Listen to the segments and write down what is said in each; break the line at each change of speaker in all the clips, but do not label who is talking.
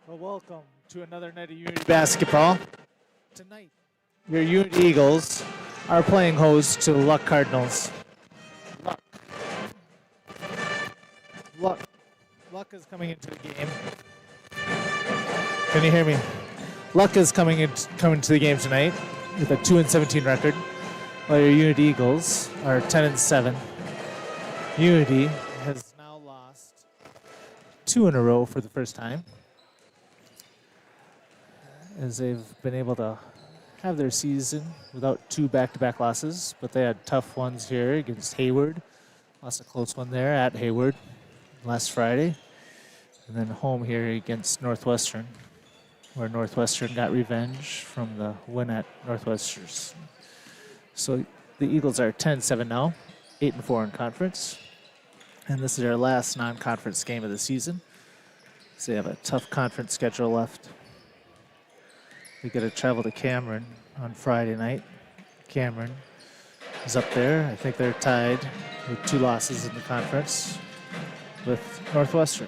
Well, welcome to another night of Unity basketball. Tonight, your Unity Eagles are playing host to the Luck Cardinals. Luck. Luck. Luck is coming into the game. Can you hear me? Luck is coming to the game tonight with a 2-17 record, while your Unity Eagles are 10-7. Unity has now lost 2 in a row for the first time, as they've been able to have their season without 2 back-to-back losses, but they had tough ones here against Hayward. Lost a close one there at Hayward last Friday, and then home here against Northwestern, where Northwestern got revenge from the win at Northwestern. So the Eagles are 10-7 now, 8-4 in conference, and this is their last non-conference game of the season. So they have a tough conference schedule left. They got to travel to Cameron on Friday night. Cameron is up there. I think they're tied with 2 losses in the conference with Northwestern.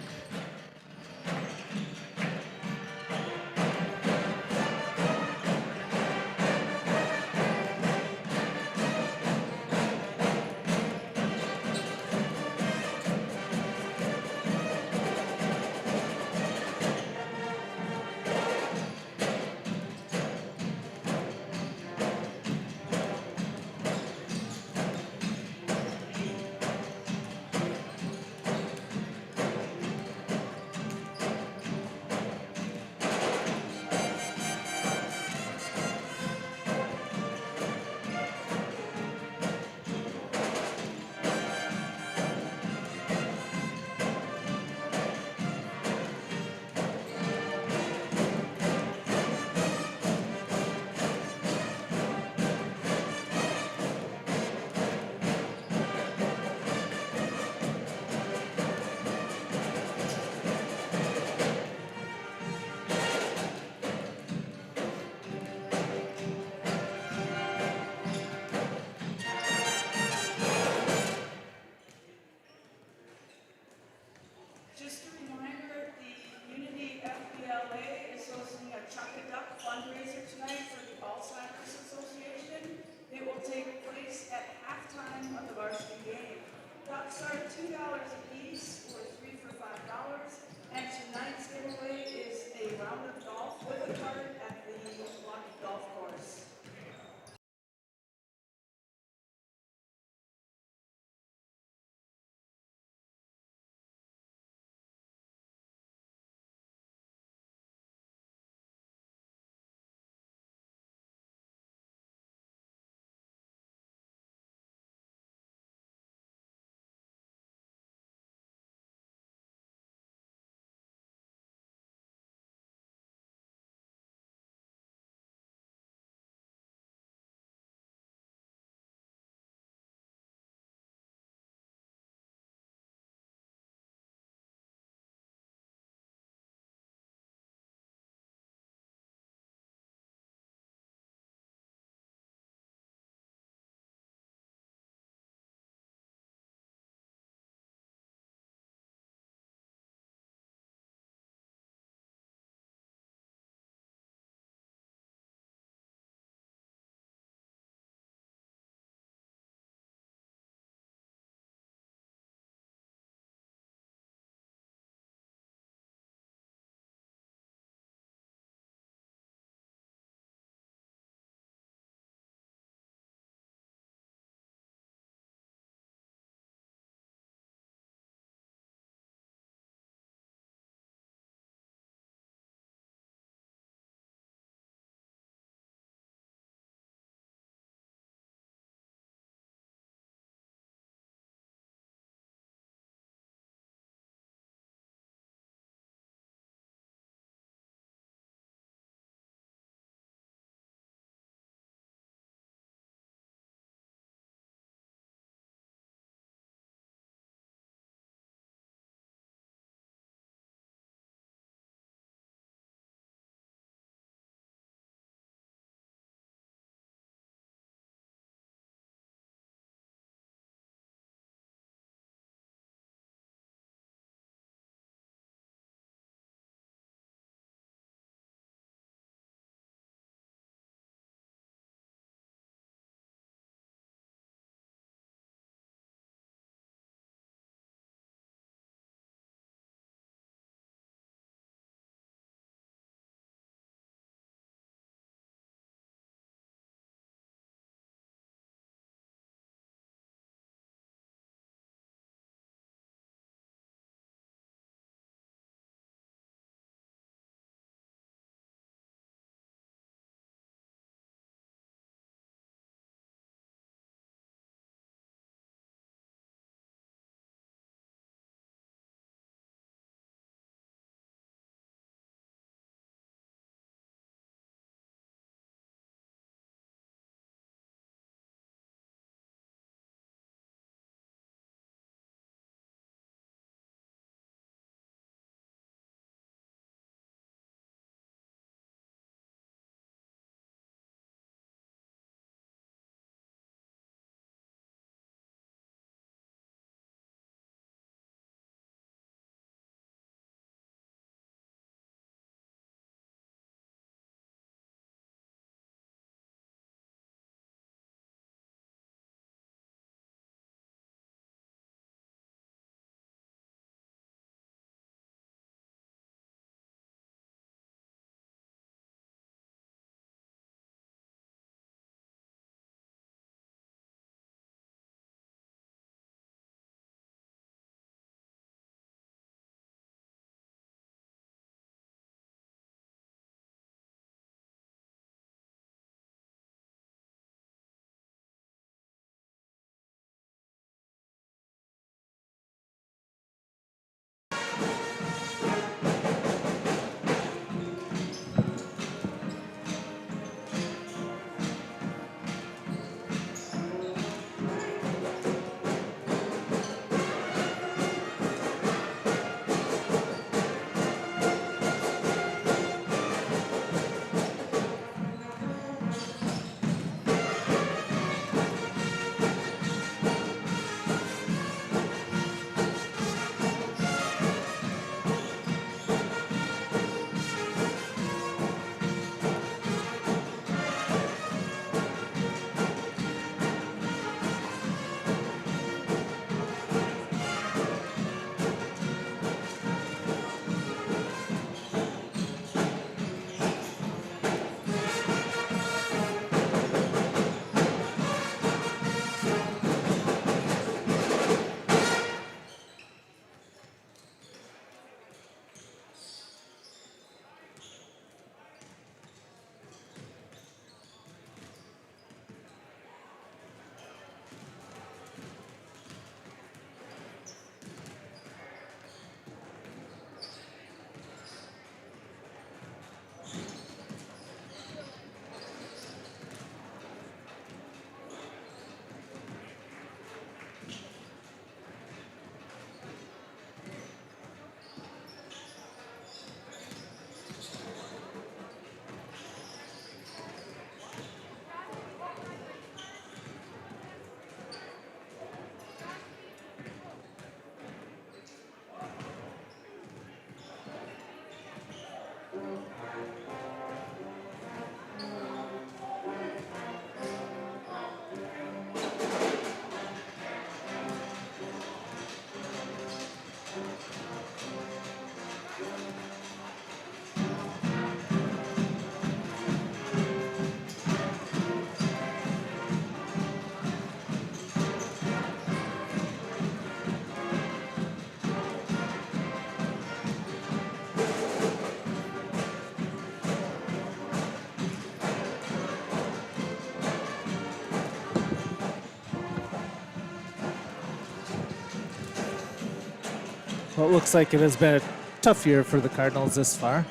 what looks like it has been a tough year for the Cardinals this far.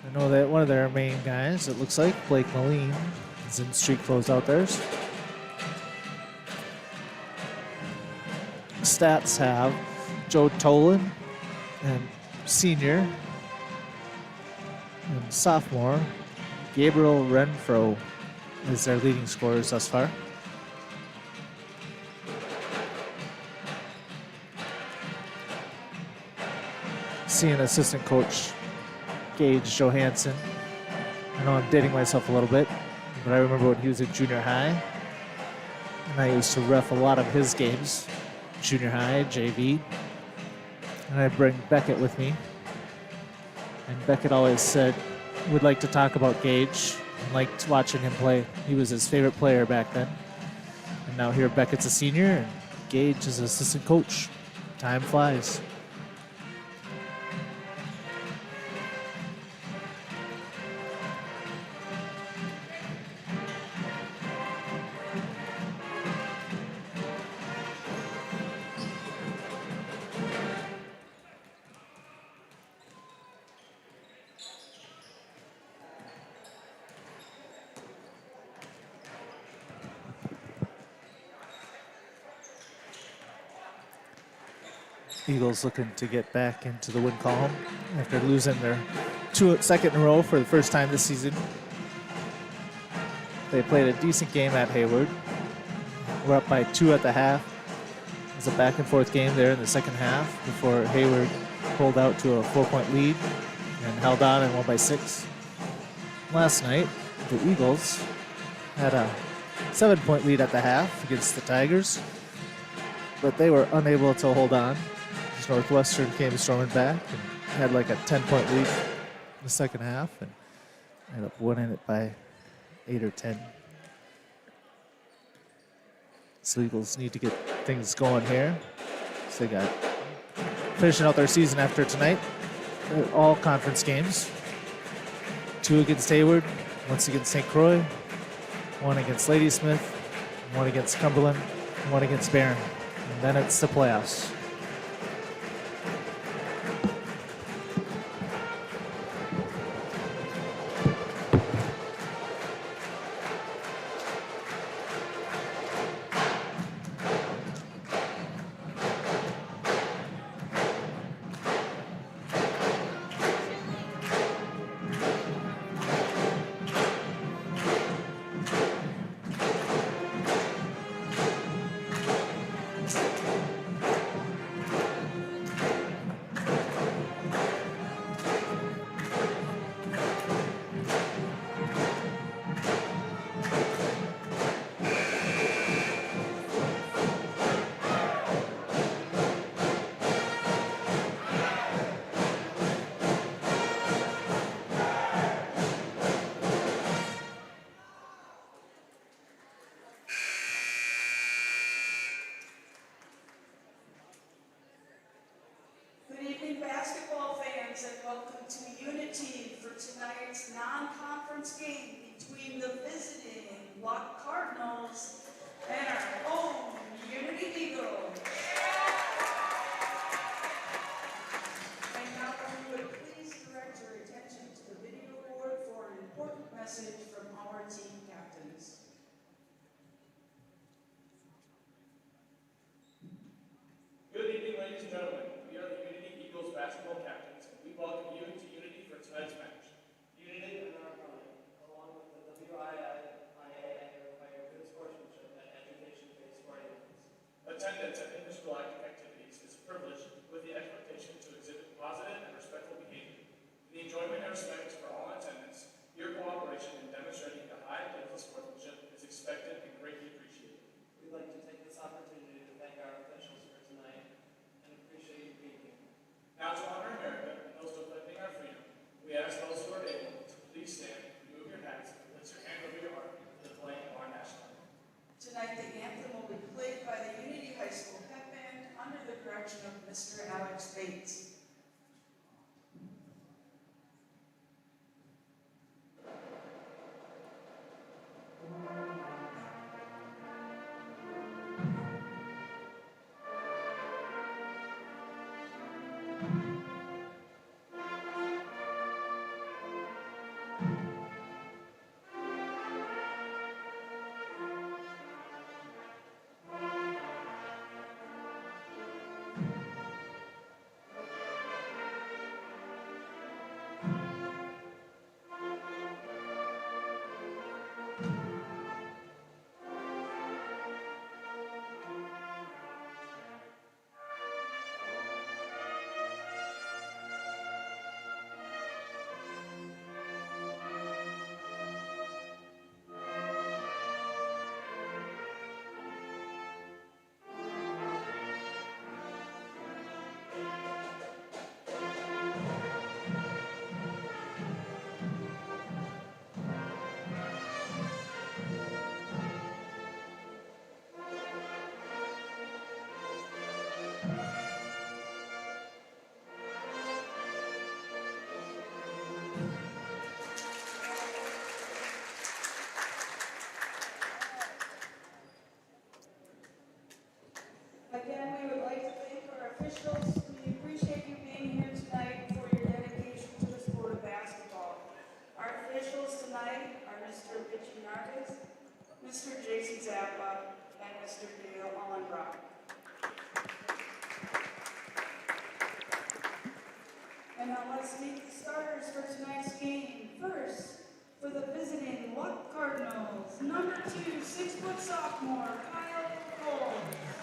I know that one of their main guys, it looks like, Blake Moline, is in street closeout theirs. Stats have Joe Tolan and senior and sophomore Gabriel Renfro is their leading scorers thus far. Seeing assistant coach Gage Johansson. I know I'm dating myself a little bit, but I remember when he was in junior high, and I used to ref a lot of his games, junior high, JV, and I'd bring Beckett with me. And Beckett always said, would like to talk about Gage and liked watching him play. He was his favorite player back then. And now here Beckett's a senior and Gage is assistant coach. Time flies. Eagles looking to get back into the win column after losing their second in a row for the first time this season. They played a decent game at Hayward. We're up by 2 at the half. It was a back and forth game there in the second half before Hayward pulled out to a 4-point lead and held on and won by 6. Last night, the Eagles had a 7-point lead at the half against the Tigers, but they were unable to hold on. Northwestern came storming back and had like a 10-point lead in the second half and ended up winning it by 8 or 10. So Eagles need to get things going here. So they got finishing out their season after tonight. All conference games. 2 against Hayward, once against St. Croix, 1 against Ladysmith, 1 against Cumberland, 1 against Barron. And then it's the playoffs.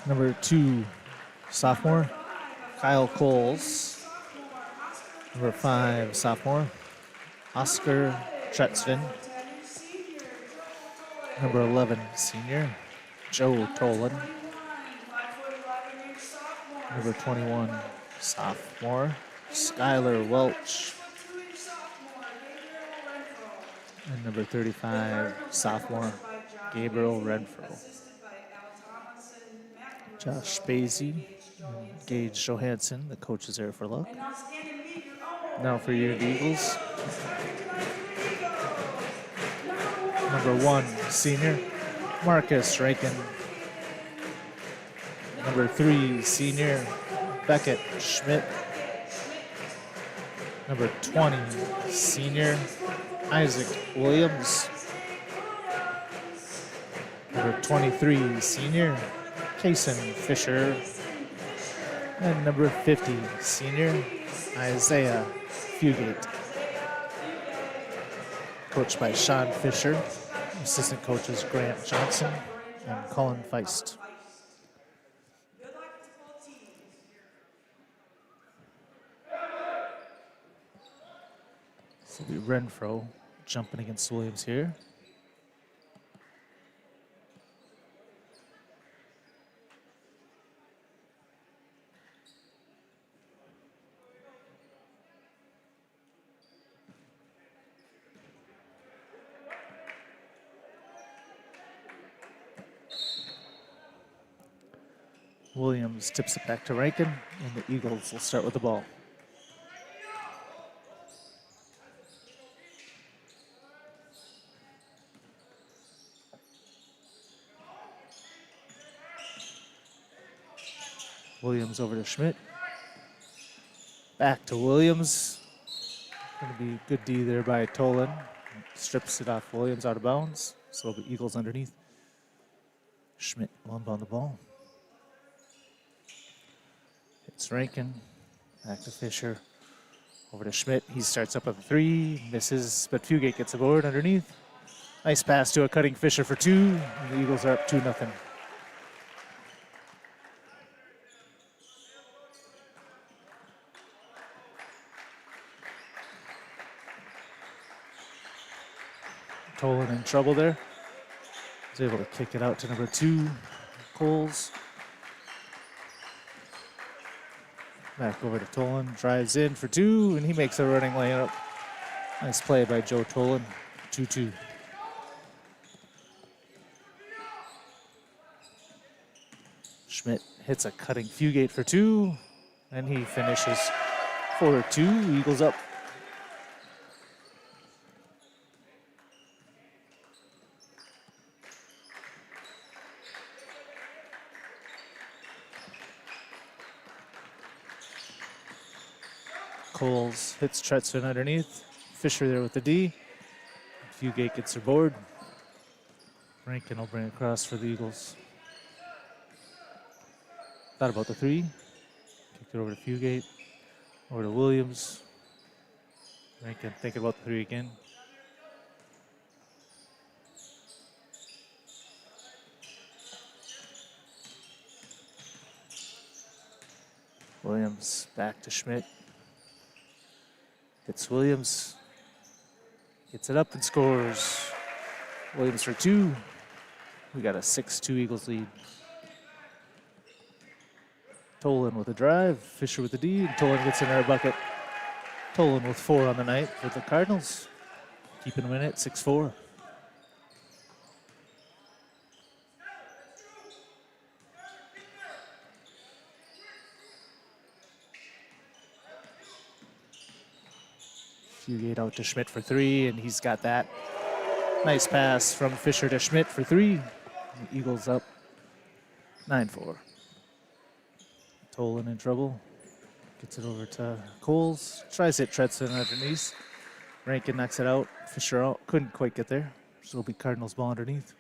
Number 2, sophomore, Kyle Coles. Number 5, sophomore, Oscar Tretzvin. Number 11, senior, Joe Tolan. Number 21, sophomore, Skylar Welch. And number 35, sophomore, Gabriel Renfro. Josh Basie and Gage Johansson, the coaches there for luck. Now for your Eagles. Number 1, senior, Marcus Rankin. Number 3, senior, Beckett Schmidt. Number 20, senior, Isaac Williams. Number 23, senior, Kason Fisher. And number 50, senior, Isaiah Fugate. Coached by Sean Fisher. Assistant coaches Grant Johnson and Colin Feist. So it'll be Renfro jumping against Williams here. Williams tips it back to Rankin, and the Eagles will start with the ball. Williams over to Schmidt. Back to Williams. Going to be good D there by Tolan. Strips it off Williams out of bounds. So the Eagles underneath. Schmidt will unbound the ball. It's Rankin. Back to Fisher. Over to Schmidt. He starts up with a 3. Misses, but Fugate gets aboard underneath. Nice pass to a cutting Fisher for 2. And the Eagles are up 2-0. Tolan in trouble there. He's able to kick it out to number 2, Coles. Back over to Tolan, drives in for 2, and he makes a running layup. Nice play by Joe Tolan, 2-2. Schmidt hits a cutting Fugate for 2, and he finishes 4-2. Eagles up. Coles hits Tretzvin underneath. Fisher there with the D. Fugate gets her board. Rankin will bring it across for the Eagles. Thought about the 3. Kicked it over to Fugate. Over to Williams. Rankin thinking about the 3 again. Williams back to Schmidt. Hits Williams. Gets it up and scores. Williams for 2. We got a 6-2 Eagles lead. Tolan with a drive. Fisher with the D. And Tolan gets in our bucket. Tolan with 4 on the night for the Cardinals. Keeping them in at 6-4. Fugate out to Schmidt for 3, and he's got that. Nice pass from Fisher to Schmidt for 3. The Eagles up 9-4. Tolan in trouble. Gets it over to Coles. Tries to hit Tretzvin underneath. Rankin knocks it out. Fisher out. Couldn't quite get there. So it'll be Cardinals ball underneath.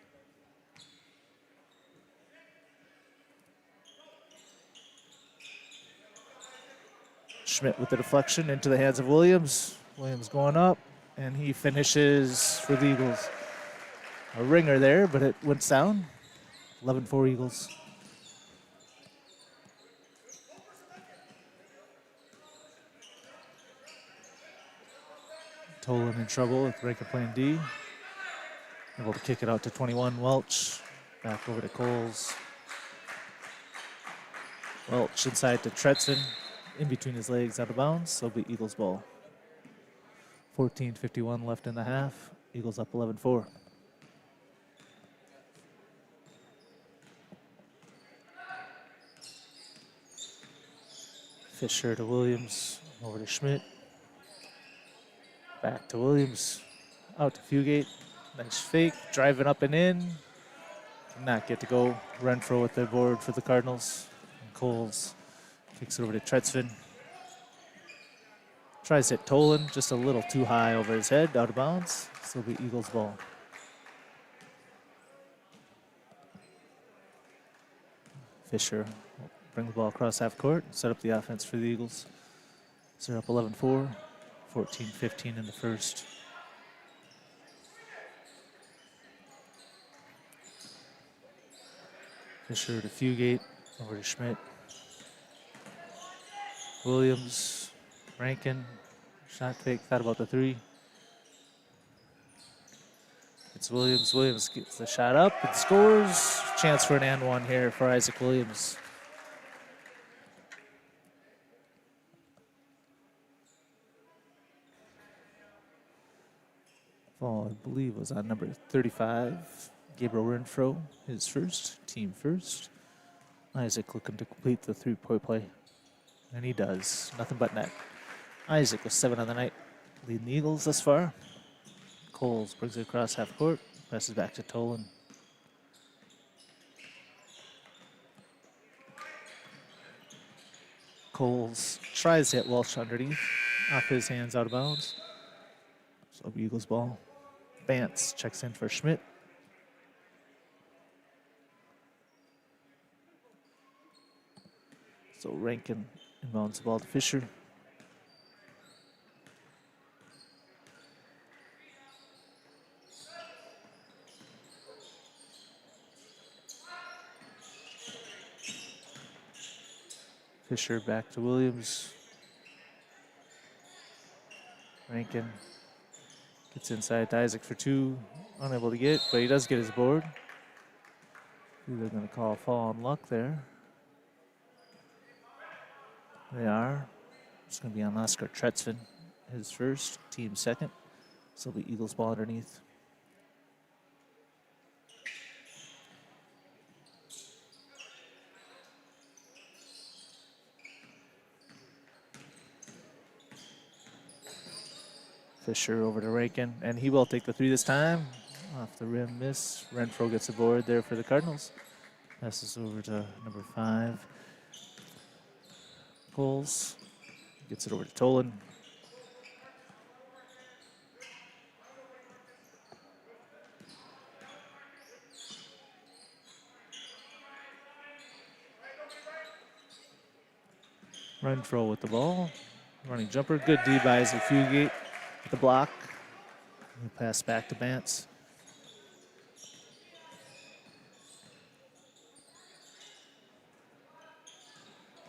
Schmidt with the deflection into the hands of Williams. Williams going up, and he finishes for the Eagles. A ringer there, but it went down. 11-4 Eagles. Tolan in trouble with Rankin playing D. Able to kick it out to 21, Welch. Back over to Coles. Welch inside to Tretzin. In between his legs, out of bounds. So it'll be Eagles ball. 14:51 left in the half. Eagles up 11-4. Fisher to Williams. Over to Schmidt. Back to Williams. Out to Fugate. Nice fake. Driving up and in. Did not get to go. Renfro with the board for the Cardinals. And Coles kicks it over to Tretzvin. Tries to hit Tolan. Just a little too high over his head. Out of bounds. So it'll be Eagles ball. Fisher will bring the ball across half court. Set up the offense for the Eagles. So they're up 11-4. 14-15 in the first. Fisher to Fugate, over to Schmidt. Williams, Rankin, shot fake, thought about the three. It's Williams. Williams gets the shot up and scores. Chance for an and one here for Isaac Williams. Ball, I believe, was on number 35. Gabriel Renfro, his first, team first. Isaac looking to complete the three-point play. And he does. Nothing but net. Isaac with 7 on the night, leading the Eagles thus far. Coles brings it across half court, passes back to Tolan. Coles tries to hit Welch underneath, off his hands, out of bounds. So Eagles ball. Vance checks in for Schmidt. So Rankin inbounds the ball to Fisher. Fisher back to Williams. Rankin gets inside to Isaac for two. Unable to get, but he does get his board. They're going to call a fall on luck there. They are. It's going to be on Oscar Tretzvin, his first, team second. So it'll be Eagles ball underneath. Fisher over to Rankin, and he will take the three this time. Off the rim miss. Renfro gets a board there for the Cardinals. Passes over to number 5. Coles gets it over to Tolan. Renfro with the ball. Running jumper. Good D by Isaac Fugate. The block. We'll pass back to Vance.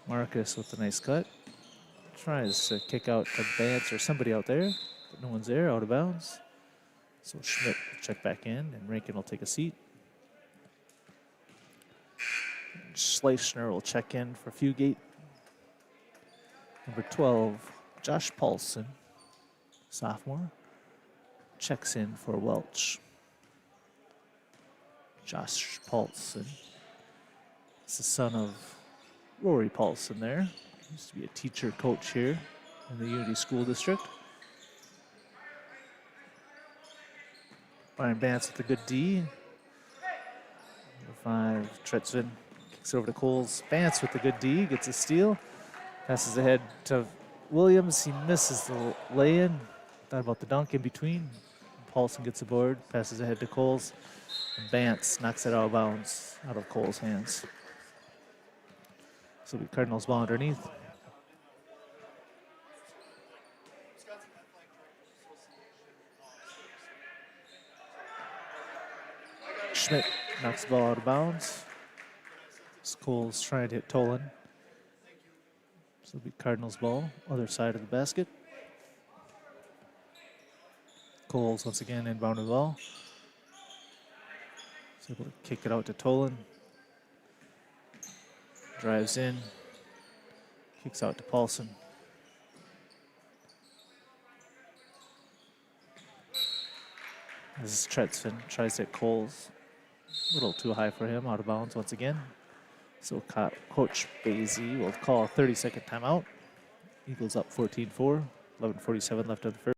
Marcus with the nice cut. Tries to kick out to Vance or somebody out there, but no one's there, out of bounds. So Schmidt will check back in, and Rankin will take a seat. Schleichner will check in for Fugate. Number 12, Josh Paulson, sophomore, checks in for Welch. Josh Paulson is the son of Rory Paulson there. Used to be a teacher coach here in the Unity School District. Brian Vance with a good D. Number 5, Tretzvin kicks it over to Coles. Vance with a good D, gets a steal. Passes ahead to Williams. He misses the lay-in. Thought about the dunk in between. Paulson gets the board, passes ahead to Coles. And Vance knocks it out of bounds, out of Coles' hands. So we Cardinals ball underneath. Schmidt Knocks the ball out of bounds. Cole's trying to hit Tolan. So it'll be Cardinals ball, other side of the basket. Coles once again inbound the ball. He's able to kick it out to Tolan. Drives in. Kicks out to Paulson. This is Tretzvin. Tries to hit Coles. A little too high for him. Out of bounds once again. So Coach Basie will call a 30-second timeout. Eagles up 14-4. 11:47 left of the first.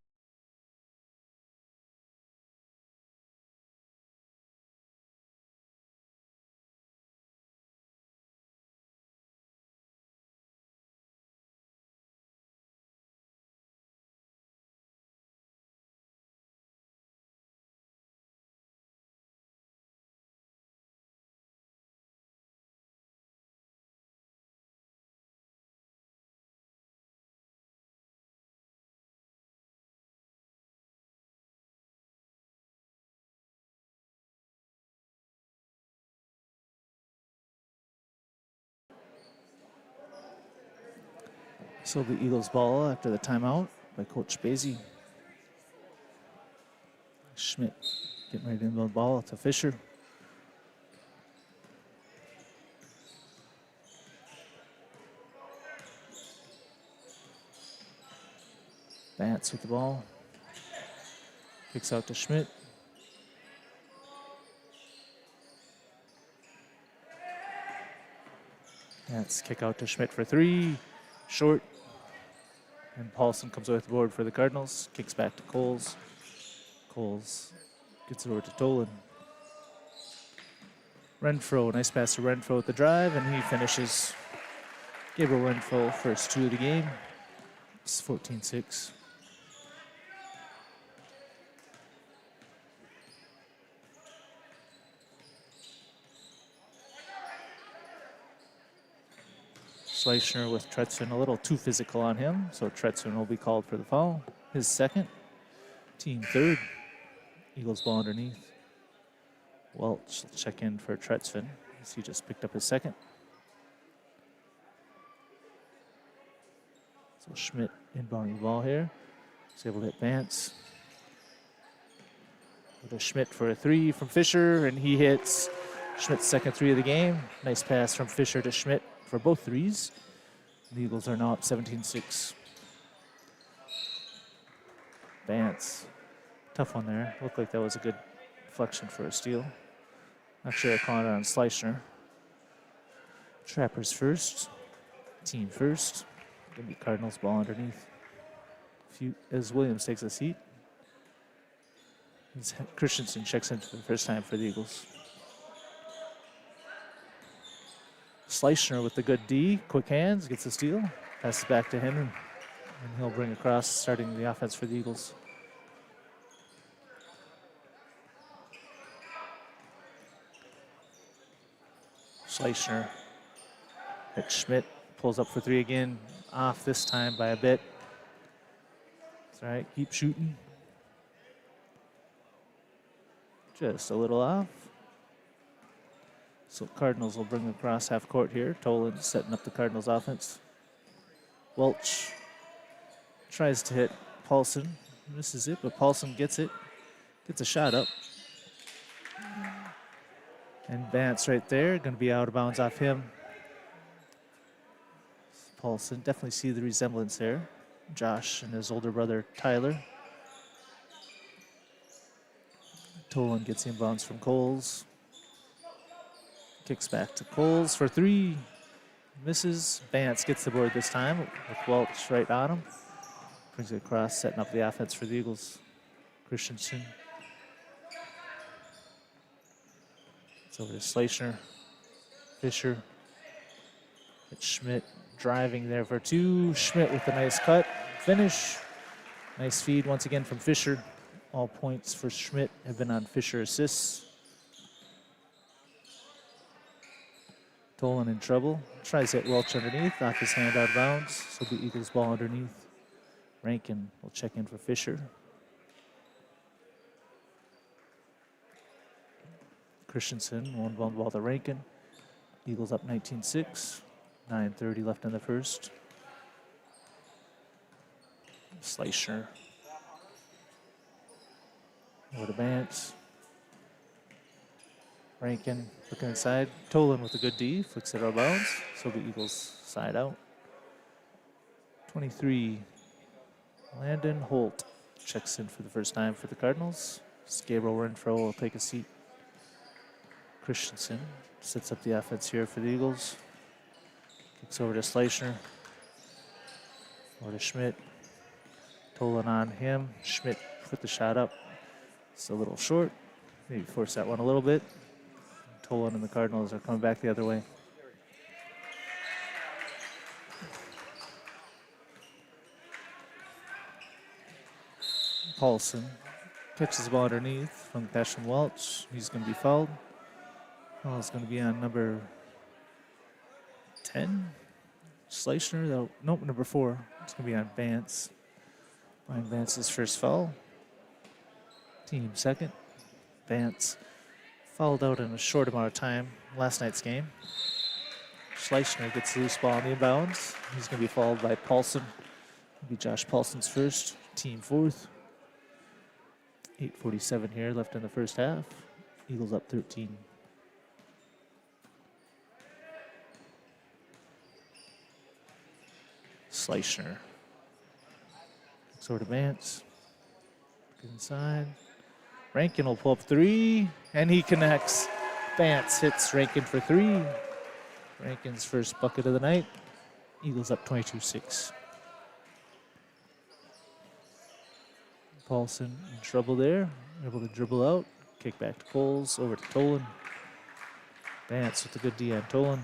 So the Eagles ball after the timeout by Coach Basie. Schmidt getting ready to inbound the ball to Fisher. Vance with the ball. Kicks out to Schmidt. Vance kick out to Schmidt for three. Short. And Paulson comes away with the board for the Cardinals. Kicks back to Coles. Coles gets it over to Tolan. Renfro, nice pass to Renfro with the drive, and he finishes. Gabriel Renfro, first two of the game. It's 14-6. Schleichner with Tretzvin a little too physical on him, so Tretzvin will be called for the foul. His second, team third. Eagles ball underneath. Welch will check in for Tretzvin as he just picked up his second. So Schmidt inbounding the ball here. He's able to hit Vance. With a Schmidt for a three from Fisher, and he hits Schmidt's second three of the game. Nice pass from Fisher to Schmidt for both threes. The Eagles are now up 17-6. Vance, tough one there. Looked like that was a good deflection for a steal. Not sure I call it on Schleichner. Trappers first, team first. Gonna be Cardinals ball underneath. As Williams takes a seat, Christensen checks in for the first time for the Eagles. Schleichner with the good D, quick hands, gets the steal, passes back to him, and he'll bring across, starting the offense for the Eagles. Schleichner at Schmidt, pulls up for three again, off this time by a bit. That's all right, keep shooting. Just a little off. So Cardinals will bring across half court here. Tolan setting up the Cardinals offense. Welch tries to hit Paulson. Misses it, but Paulson gets it. Gets a shot up. And Vance right there, going to be out of bounds off him. Paulson, definitely see the resemblance there. Josh and his older brother, Tyler. Tolan gets inbounds from Coles. Kicks back to Coles for three. Misses. Vance gets the board this time with Welch right on him. Brings it across, setting up the offense for the Eagles. Christensen. It's over to Schleichner. Fisher. It's Schmidt driving there for two. Schmidt with a nice cut. Finish. Nice feed once again from Fisher. All points for Schmidt have been on Fisher assists. Tolan in trouble. Tries to hit Welch underneath, off his hand out of bounds. So the Eagles ball underneath. Rankin will check in for Fisher. Christensen, one ball to Rankin. Eagles up 19-6. 9:30 left in the first. Schleicher. Over to Bance. Rankin looking inside. Tolan with a good D. Flicks it out of bounds. So the Eagles side out. 23. Landon Holt checks in for the first time for the Cardinals. Gabriel Renfro will take a seat. Christensen sets up the offense here for the Eagles. Kicks over to Schleicher. Over to Schmidt. Tolan on him. Schmidt put the shot up. It's a little short. Maybe force that one a little bit. Tolan and the Cardinals are coming back the other way. Paulson catches the ball underneath from the pass from Welch. He's going to be fouled. Foul is going to be on number 10. Schleicher, nope, number 4. It's going to be on Vance. Brian Vance's first foul. Team second. Vance fouled out in a short amount of time last night's game. Schleicher gets the loose ball on the inbounds. He's going to be fouled by Paulson. It'll be Josh Paulson's first, team fourth. 8:47 here left in the first half. Eagles up 13. Schleicher. Looks over to Vance. Good inside. Rankin will pull up 3, and he connects. Vance hits Rankin for 3. Rankin's first bucket of the night. Eagles up 22-6. Paulson in trouble there. Able to dribble out. Kick back to Coles. Over to Tolan. Vance with a good D on Tolan.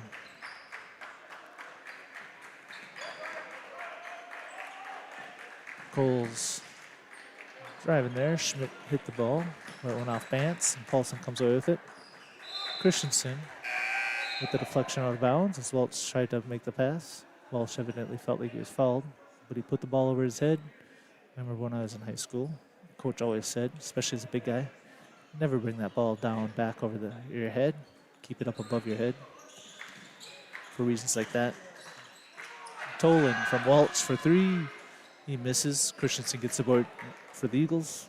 Coles driving there. Schmidt hit the ball. That went off Vance, and Paulson comes away with it. Christensen with the deflection out of bounds as Welch tried to make the pass. Welch evidently felt like he was fouled, but he put the ball over his head. I remember when I was in high school, coach always said, especially as a big guy, never bring that ball down back over your head. Keep it up above your head for reasons like that. Tolan from Welch for 3. He misses. Christensen gets the board for the Eagles.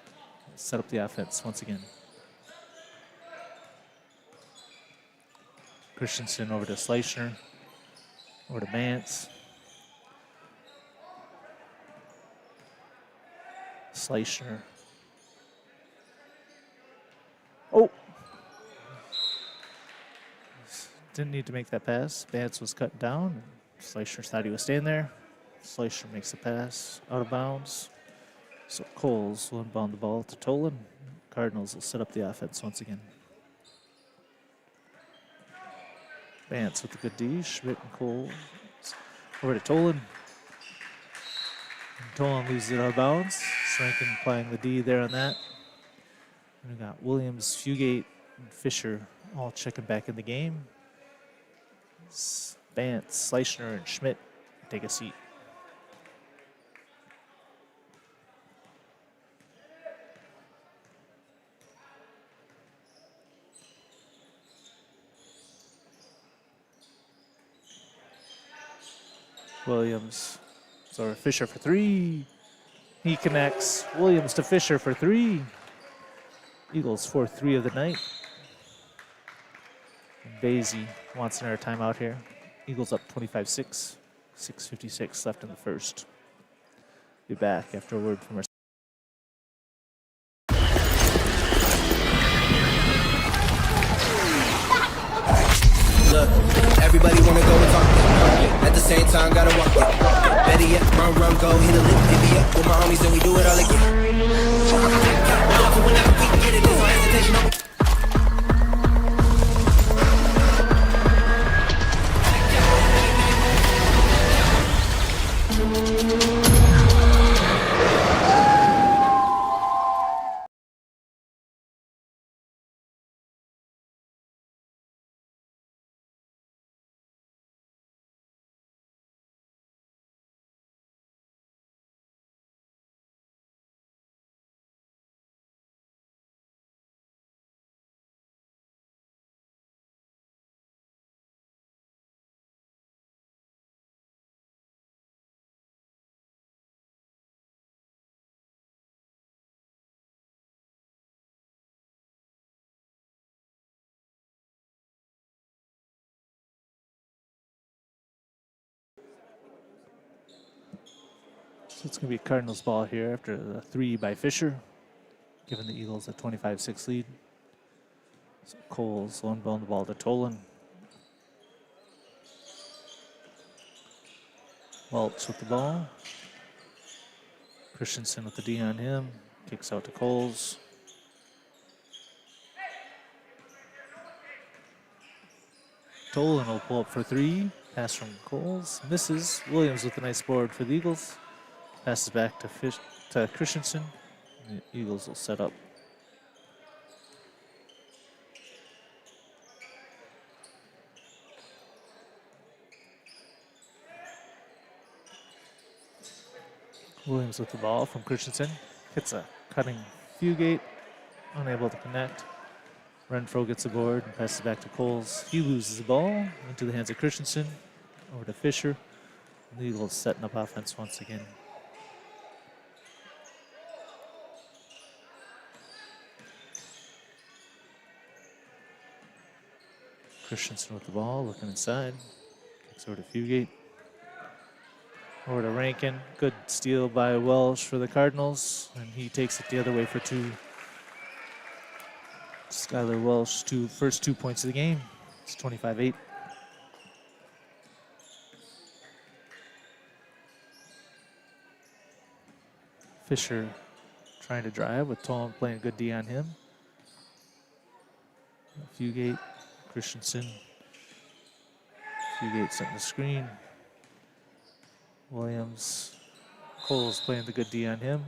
Set up the offense once again. Christensen over to Schleicher. Over to Vance. Schleicher. Oh! Didn't need to make that pass. Vance was cut down. Schleicher thought he was staying there. Schleicher makes the pass out of bounds. So Coles will inbound the ball to Tolan. Cardinals will set up the offense once again. Vance with a good D. Schmidt and Coles. Over to Tolan. And Tolan loses it out of bounds. Rankin applying the D there on that. And we got Williams, Fugate, and Fisher all checking back in the game. Vance, Schleicher, and Schmidt take a seat. Williams, so Fisher for 3. He connects. Williams to Fisher for 3. Eagles 4-3 of the night. Basie wants another timeout here. Eagles up 25-6. 6:56 left in the first. Be back after a word from our.
Look, everybody wanna go and talk it. At the same time, gotta walk it. Better yet, run, go, hit a lick, hit me up with my homies, and we do it all again. Whenever we get it, there's no hesitation.
it's going to be Cardinals ball here after the 3 by Fisher, giving the Eagles a 25-6 lead. So Coles lone bone the ball to Tolan. Welch with the ball. Christensen with the D on him. Kicks out to Coles. Tolan will pull up for 3. Pass from Coles. Misses. Williams with a nice board for the Eagles. Passes back to Christensen. The Eagles will set up. Williams with the ball from Christensen. Hits a cutting Fugate. Unable to connect. Renfro gets the board and passes back to Coles. He loses the ball into the hands of Christensen. Over to Fisher. The Eagles setting up offense once again. Christensen with the ball, looking inside. Kicks over to Fugate. Over to Rankin. Good steal by Welsh for the Cardinals, and he takes it the other way for 2. Skylar Welsh, first 2 points of the game. It's 25-8. Fisher trying to drive with Tom playing good D on him. Fugate, Christensen. Fugate setting the screen. Williams. Coles playing the good D on him.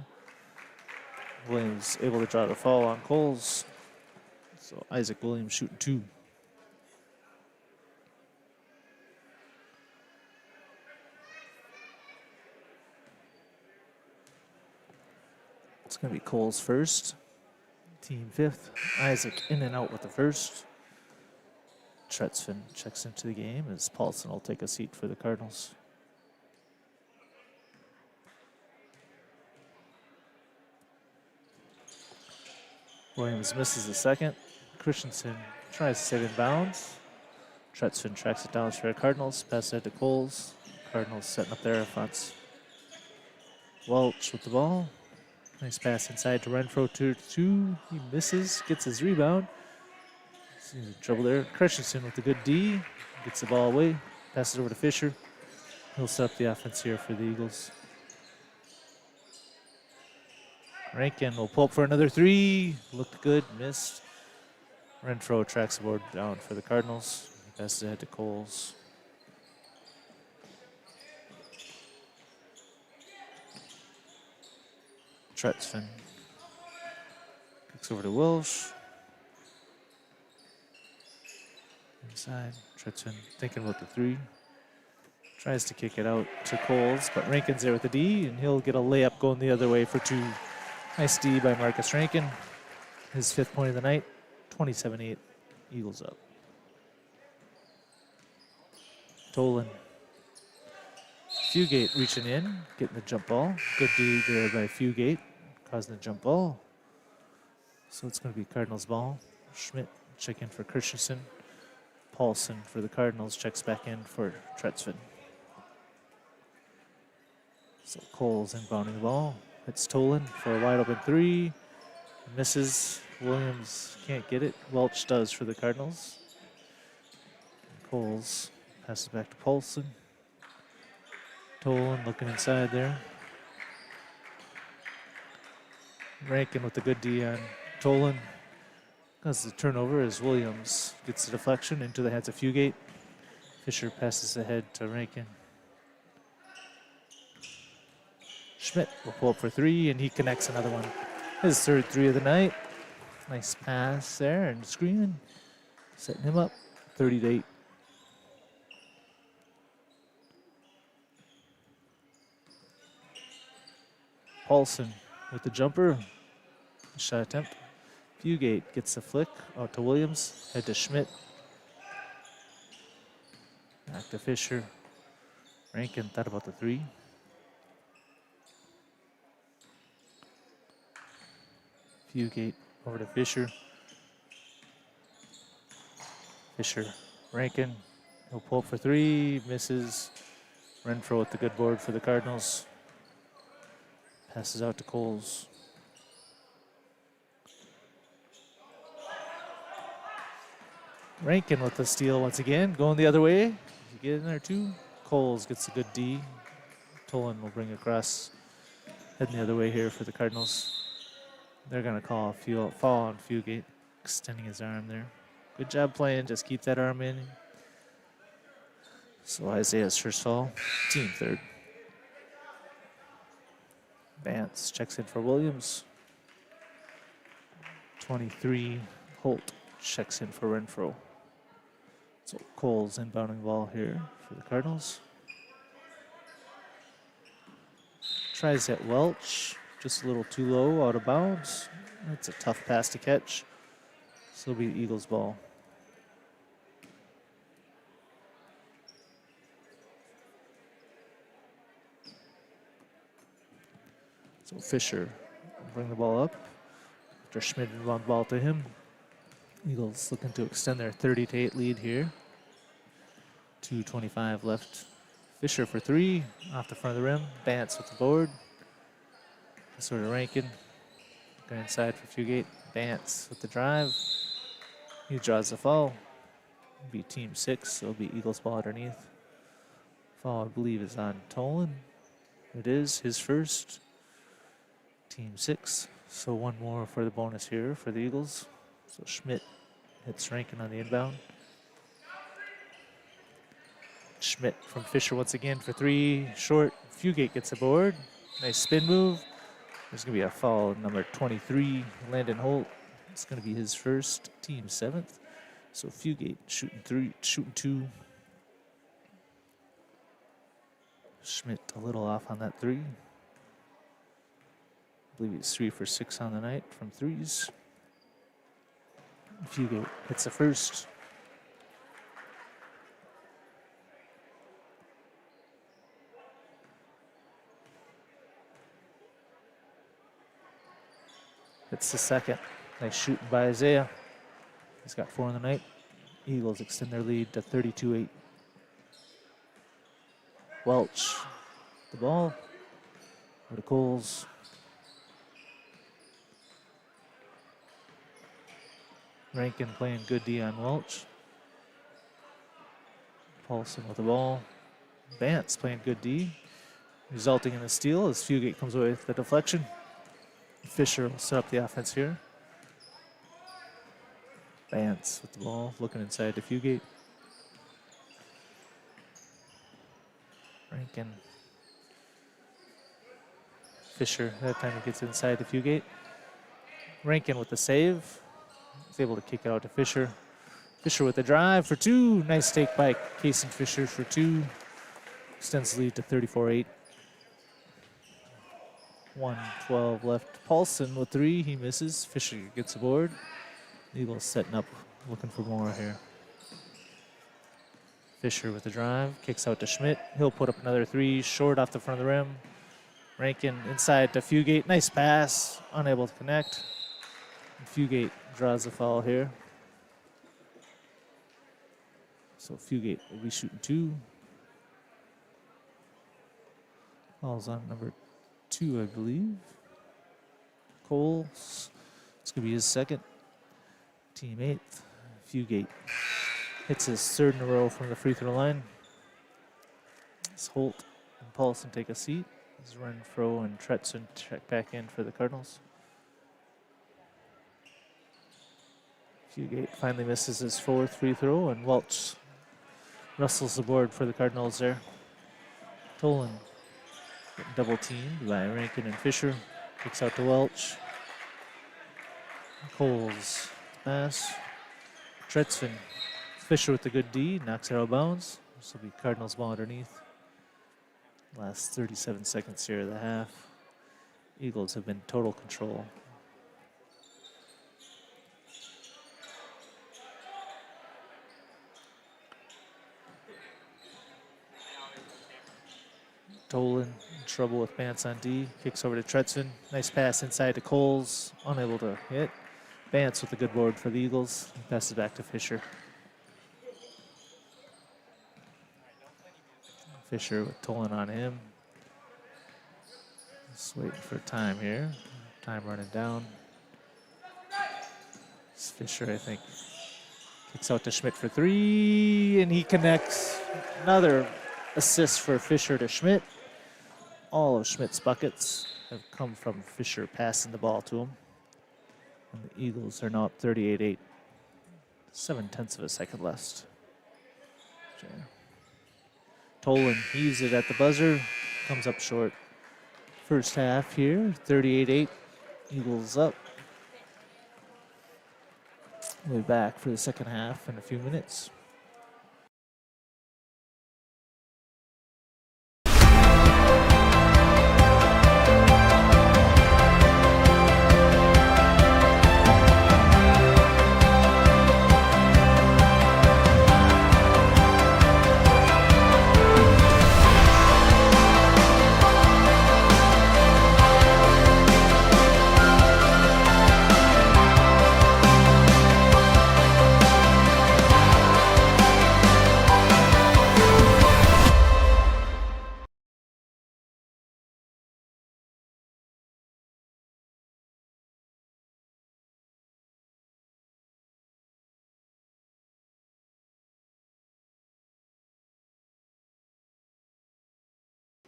Williams able to draw the foul on Coles. So Isaac Williams shooting 2. It's going to be Coles first. Team 5th. Isaac in and out with the first. Tretzfin checks into the game as Paulson will take a seat for the Cardinals. Williams misses the second. Christensen tries to save in bounds. Tretzfin tracks it down for the Cardinals. Pass it to Coles. Cardinals setting up their offense. Welch with the ball. Nice pass inside to Renfro 2. He misses, gets his rebound. He's in trouble there. Christensen with a good D. Gets the ball away. Passes over to Fisher. He'll set up the offense here for the Eagles. Rankin will pull up for another 3. Looked good, missed. Renfro tracks the board down for the Cardinals. Passes ahead to Coles. Tretzfin kicks over to Welsh. Inside, Tretzfin thinking about the 3. Tries to kick it out to Coles, but Rankin's there with the D, and he'll get a layup going the other way for 2. Nice D by Marcus Rankin. His 5th point of the night, 27-8, Eagles up. Tolan. Fugate reaching in, getting the jump ball. Good D there by Fugate, causing the jump ball. So it's going to be Cardinals ball. Schmidt check in for Christensen. Paulson for the Cardinals checks back in for Tretzfin. So Coles inbounding the ball. Hits Tolan for a wide open 3. Misses. Williams can't get it. Welch does for the Cardinals. Coles passes back to Paulson. Tolan looking inside there. Rankin with the good D on Tolan. That's the turnover as Williams gets the deflection into the hands of Fugate. Fisher passes ahead to Rankin. Schmidt will pull up for 3, and he connects another one. His 3rd 3 of the night. Nice pass there and screen. Setting him up, 30-8. Paulson with the jumper. Shot attempt. Fugate gets the flick out to Williams. Head to Schmidt. Back to Fisher. Rankin thought about the 3. Fugate over to Fisher. Fisher, Rankin, he'll pull up for 3, misses. Renfro with the good board for the Cardinals. Passes out to Coles. Rankin with the steal once again, going the other way. You get in there too. Coles gets a good D. Tolan will bring it across. Heading the other way here for the Cardinals. They're going to call a foul on Fugate, extending his arm there. Good job playing, just keep that arm in. So Isaiah's first foul, team third. Vance checks in for Williams. 23, Holt checks in for Renfro. So Cole's inbounding ball here for the Cardinals. Tries at Welch, just a little too low, out of bounds. That's a tough pass to catch. So it'll be the Eagles' ball. So Fisher will bring the ball up after Schmidt inbound ball to him. Eagles looking to extend their 30-8 lead here. 2:25 left. Fisher for three, off the front of the rim. Vance with the board. Sort of Rankin. Going inside for Fugate. Vance with the drive. He draws the foul. It'll be team 6, so it'll be Eagles ball underneath. Foul, I believe, is on Tolan. It is his first. Team 6. So one more for the bonus here for the Eagles. So Schmidt hits Rankin on the inbound. Schmidt from Fisher once again for three. Short. Fugate gets a board. Nice spin move. There's going to be a foul, number 23, Landon Holt. It's going to be his first, team 7th. So Fugate shooting two. Schmidt a little off on that three. I believe he's 3 for 6 on the night from threes. Fugate hits the first. It's the second. Nice shooting by Isaiah. He's got 4 in the night. Eagles extend their lead to 32-8. Welch, the ball. Over to Coles. Rankin playing good D on Welch. Paulson with the ball. Vance playing good D, resulting in a steal as Fugate comes away with the deflection. Fisher will set up the offense here. Vance with the ball, looking inside to Fugate. Rankin. Fisher, that time he gets inside to Fugate. Rankin with the save. He's able to kick it out to Fisher. Fisher with the drive for two. Nice take by Casey Fisher for two. Extends the lead to 34-8. 1:12 left. Paulson with three. He misses. Fisher gets aboard. Eagles setting up, looking for more here. Fisher with the drive. Kicks out to Schmidt. He'll put up another three. Short off the front of the rim. Rankin inside to Fugate. Nice pass. Unable to connect. And Fugate draws the foul here. So Fugate will be shooting two. Foul's on number 2, I believe. Coles. It's going to be his second. Team 8th. Fugate hits his third in a row from the free throw line. As Holt and Paulson take a seat. As Renfro and Tretson check back in for the Cardinals. Fugate finally misses his 4th free throw, and Welch rustles the board for the Cardinals there. Tolan getting double teamed by Rankin and Fisher. Kicks out to Welch. Coles pass. Tretzvin. Fisher with the good D, knocks it out of bounds. This will be Cardinals ball underneath. Last 37 seconds here of the half. Eagles have been total control. Tolan in trouble with Vance on D. Kicks over to Tretzvin. Nice pass inside to Coles. Unable to hit. Vance with a good board for the Eagles. He passes back to Fisher. Fisher with Tolan on him. Just waiting for time here. Time running down. It's Fisher, I think. Kicks out to Schmidt for 3, and he connects. Another assist for Fisher to Schmidt. All of Schmidt's buckets have come from Fisher passing the ball to him. And the Eagles are now up 38-8. 7/10 of a second left. Tolan heaves it at the buzzer. Comes up short. First half here, 38-8. Eagles up. We'll be back for the second half in a few minutes.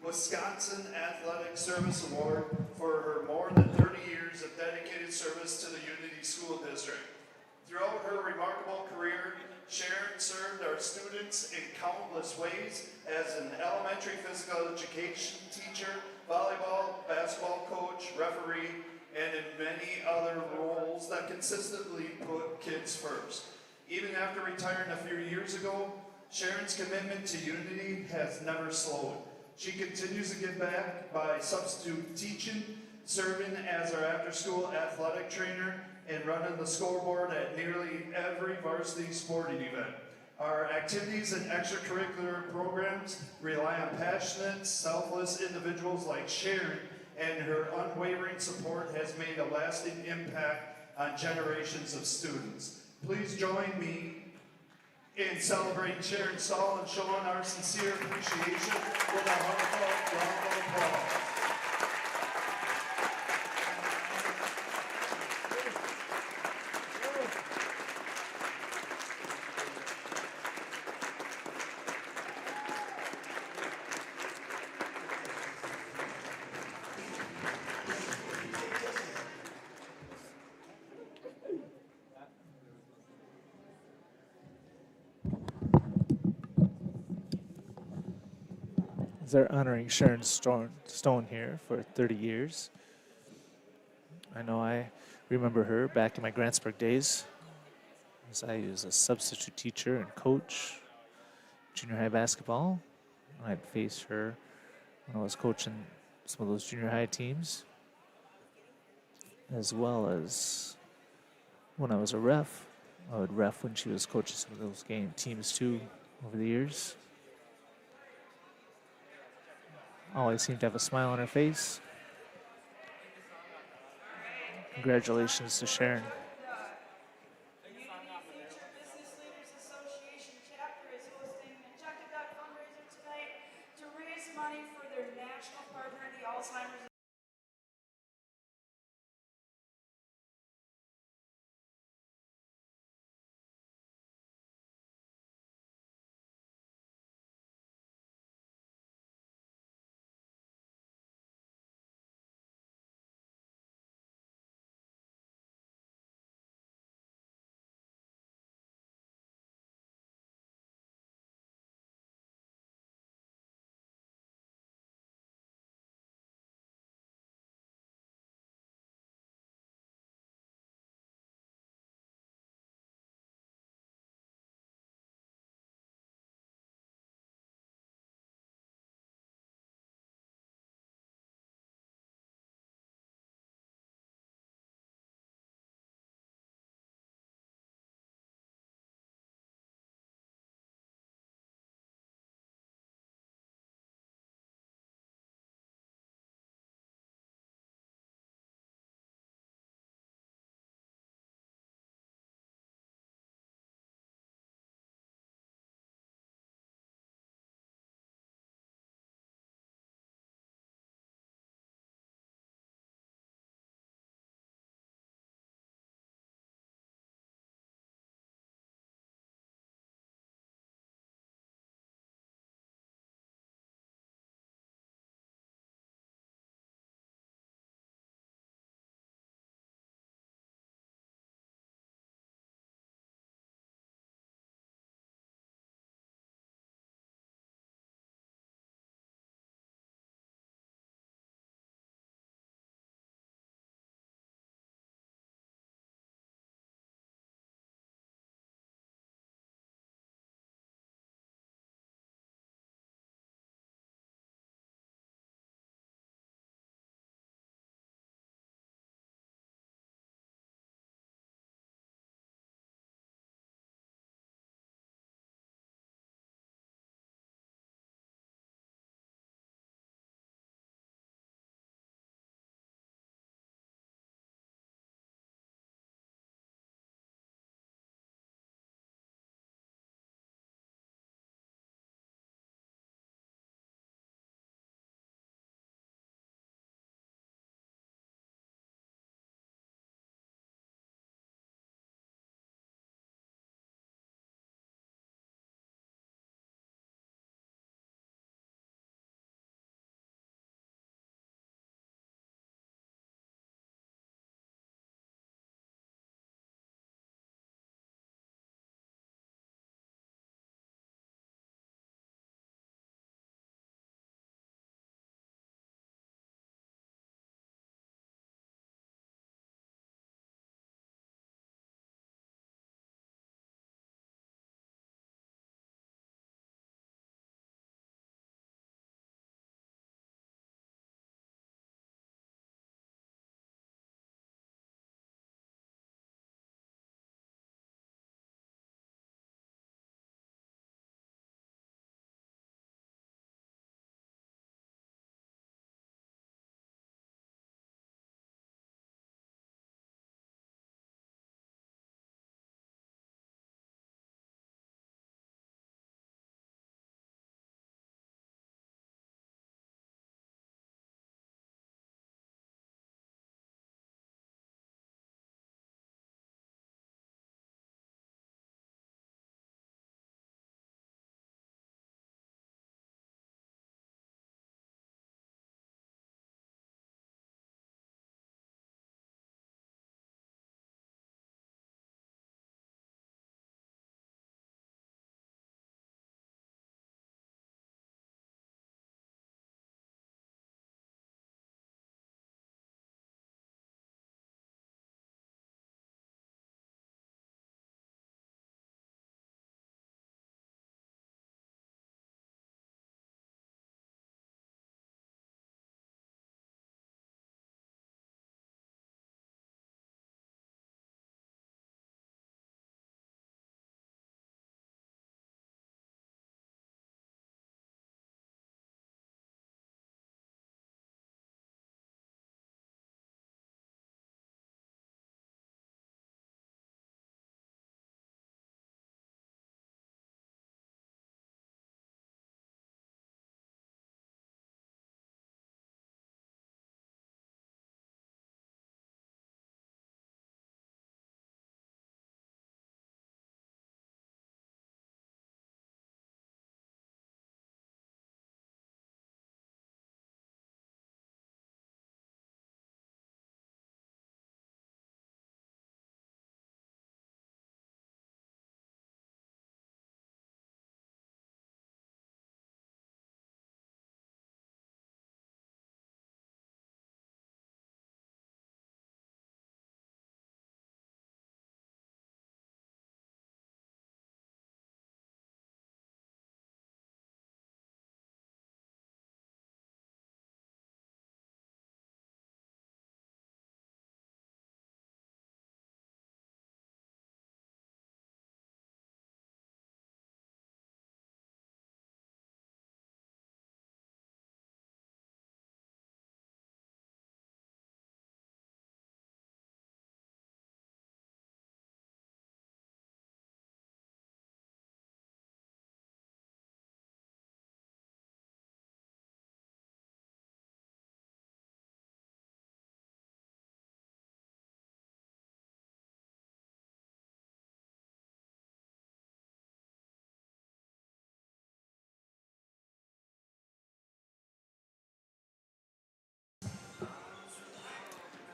Wisconsin Athletic Service Award for her more than 30 years of dedicated service to the Unity School District. Throughout her remarkable career, Sharon served our students in countless ways as an elementary physical education teacher, volleyball, basketball coach, referee, and in many other roles that consistently put kids first. Even after retiring a few years ago, Sharon's commitment to Unity has never slowed. She continues to give back by substitute teaching, serving as our after-school athletic trainer, and running the scoreboard at nearly every varsity sporting event. Our activities and extracurricular programs rely on passionate, selfless individuals like Sharon, and her unwavering support has made a lasting impact on generations of students. Please join me in celebrating Sharon Stahl and showing our sincere appreciation with a heartfelt round of applause.
They're honoring Sharon Stone here for 30 years. I know I remember her back in my Grantsburg days, as I was a substitute teacher and coach junior high basketball. I'd face her when I was coaching some of those junior high teams, as well as when I was a ref. I would ref when she was coaching some of those teams too over the years. Always seemed to have a smile on her face. Congratulations to Sharon.
The Unity Future Business Leaders Association chapter is hosting a Check a Duck fundraiser tonight to raise money for their national partner, the Alzheimer's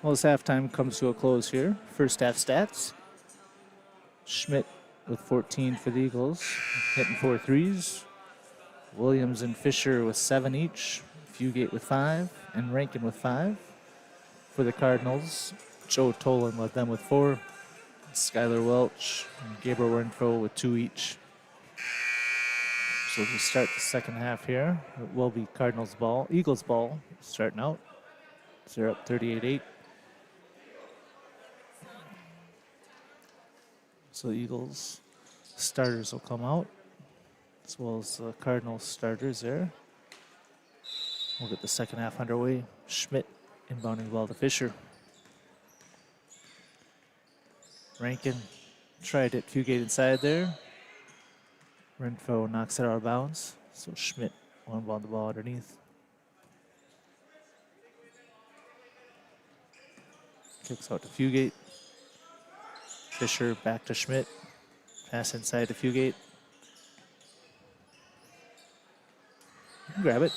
Well, as halftime comes to a close here, first half stats. Schmidt with 14 for the Eagles, hitting 4 threes. Williams and Fisher with 7 each. Fugate with 5, and Rankin with 5. For the Cardinals, Joe Tolan led them with 4. Skylar Welch and Gabriel Renfro with 2 each. So as we start the second half here, it will be Eagles ball starting out. So they're up 38-8. So the Eagles starters will come out, as well as the Cardinals starters there. We'll get the second half underway. Schmidt inbounding the ball to Fisher. Rankin tried it, Fugate inside there. Renfro knocks it out of bounds, so Schmidt will inbound the ball underneath. Kicks out to Fugate. Fisher back to Schmidt. Pass inside to Fugate. Grab it.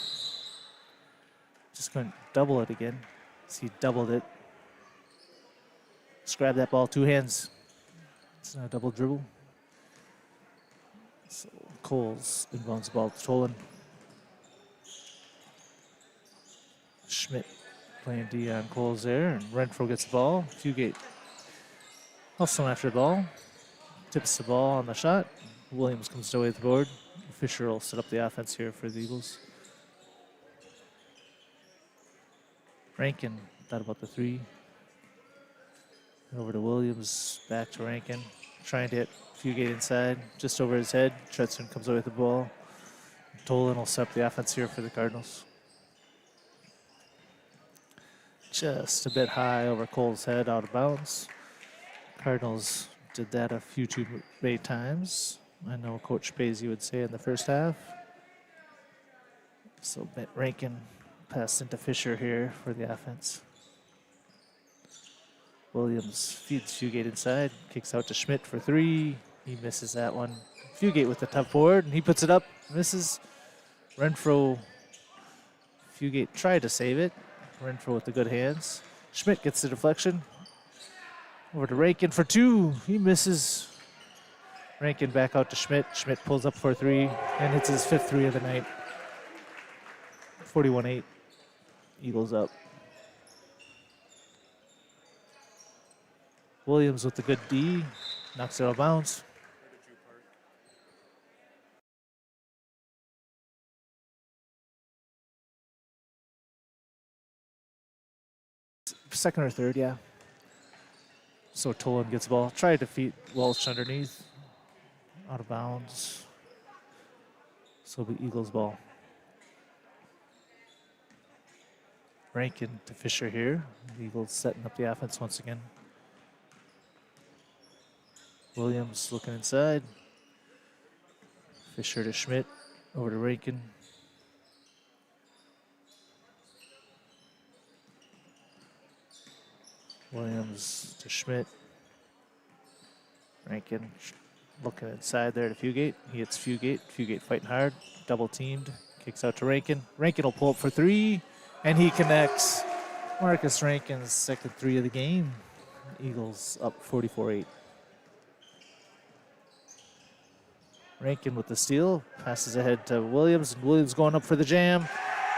Just going to double it again. See, doubled it. Just grab that ball, 2 hands. It's not a double dribble. So Coles inbounds the ball to Tolan. Schmidt playing D on Coles there, and Renfro gets the ball. Fugate hustling after the ball. Tips the ball on the shot. Williams comes away with the board. Fisher will set up the offense here for the Eagles. Rankin thought about the 3. Over to Williams, back to Rankin. Trying to hit Fugate inside, just over his head. Tretson comes away with the ball. Tolan will set up the offense here for the Cardinals. Just a bit high over Cole's head, out of bounds. Cardinals did that a few too many times. I know Coach Basie would say in the first half. So Rankin passed into Fisher here for the offense. Williams feeds Fugate inside, kicks out to Schmidt for 3. He misses that one. Fugate with the tough board, and he puts it up, misses. Renfro, Fugate tried to save it. Renfro with the good hands. Schmidt gets the deflection. Over to Rankin for 2. He misses. Rankin back out to Schmidt. Schmidt pulls up for 3 and hits his 5th 3 of the night. 41-8. Eagles up. Williams with the good D. Knocks it out of bounds. Second or third, yeah. So Tolan gets the ball. Try to defeat Welch underneath. Out of bounds. So it'll be Eagles ball. Rankin to Fisher here. The Eagles setting up the offense once again. Williams looking inside. Fisher to Schmidt. Over to Rankin. Williams to Schmidt. Rankin looking inside there to Fugate. He hits Fugate. Fugate fighting hard. Double teamed. Kicks out to Rankin. Rankin will pull up for 3, and he connects. Marcus Rankin's second 3 of the game. Eagles up 44-8. Rankin with the steal. Passes ahead to Williams. And Williams going up for the jam.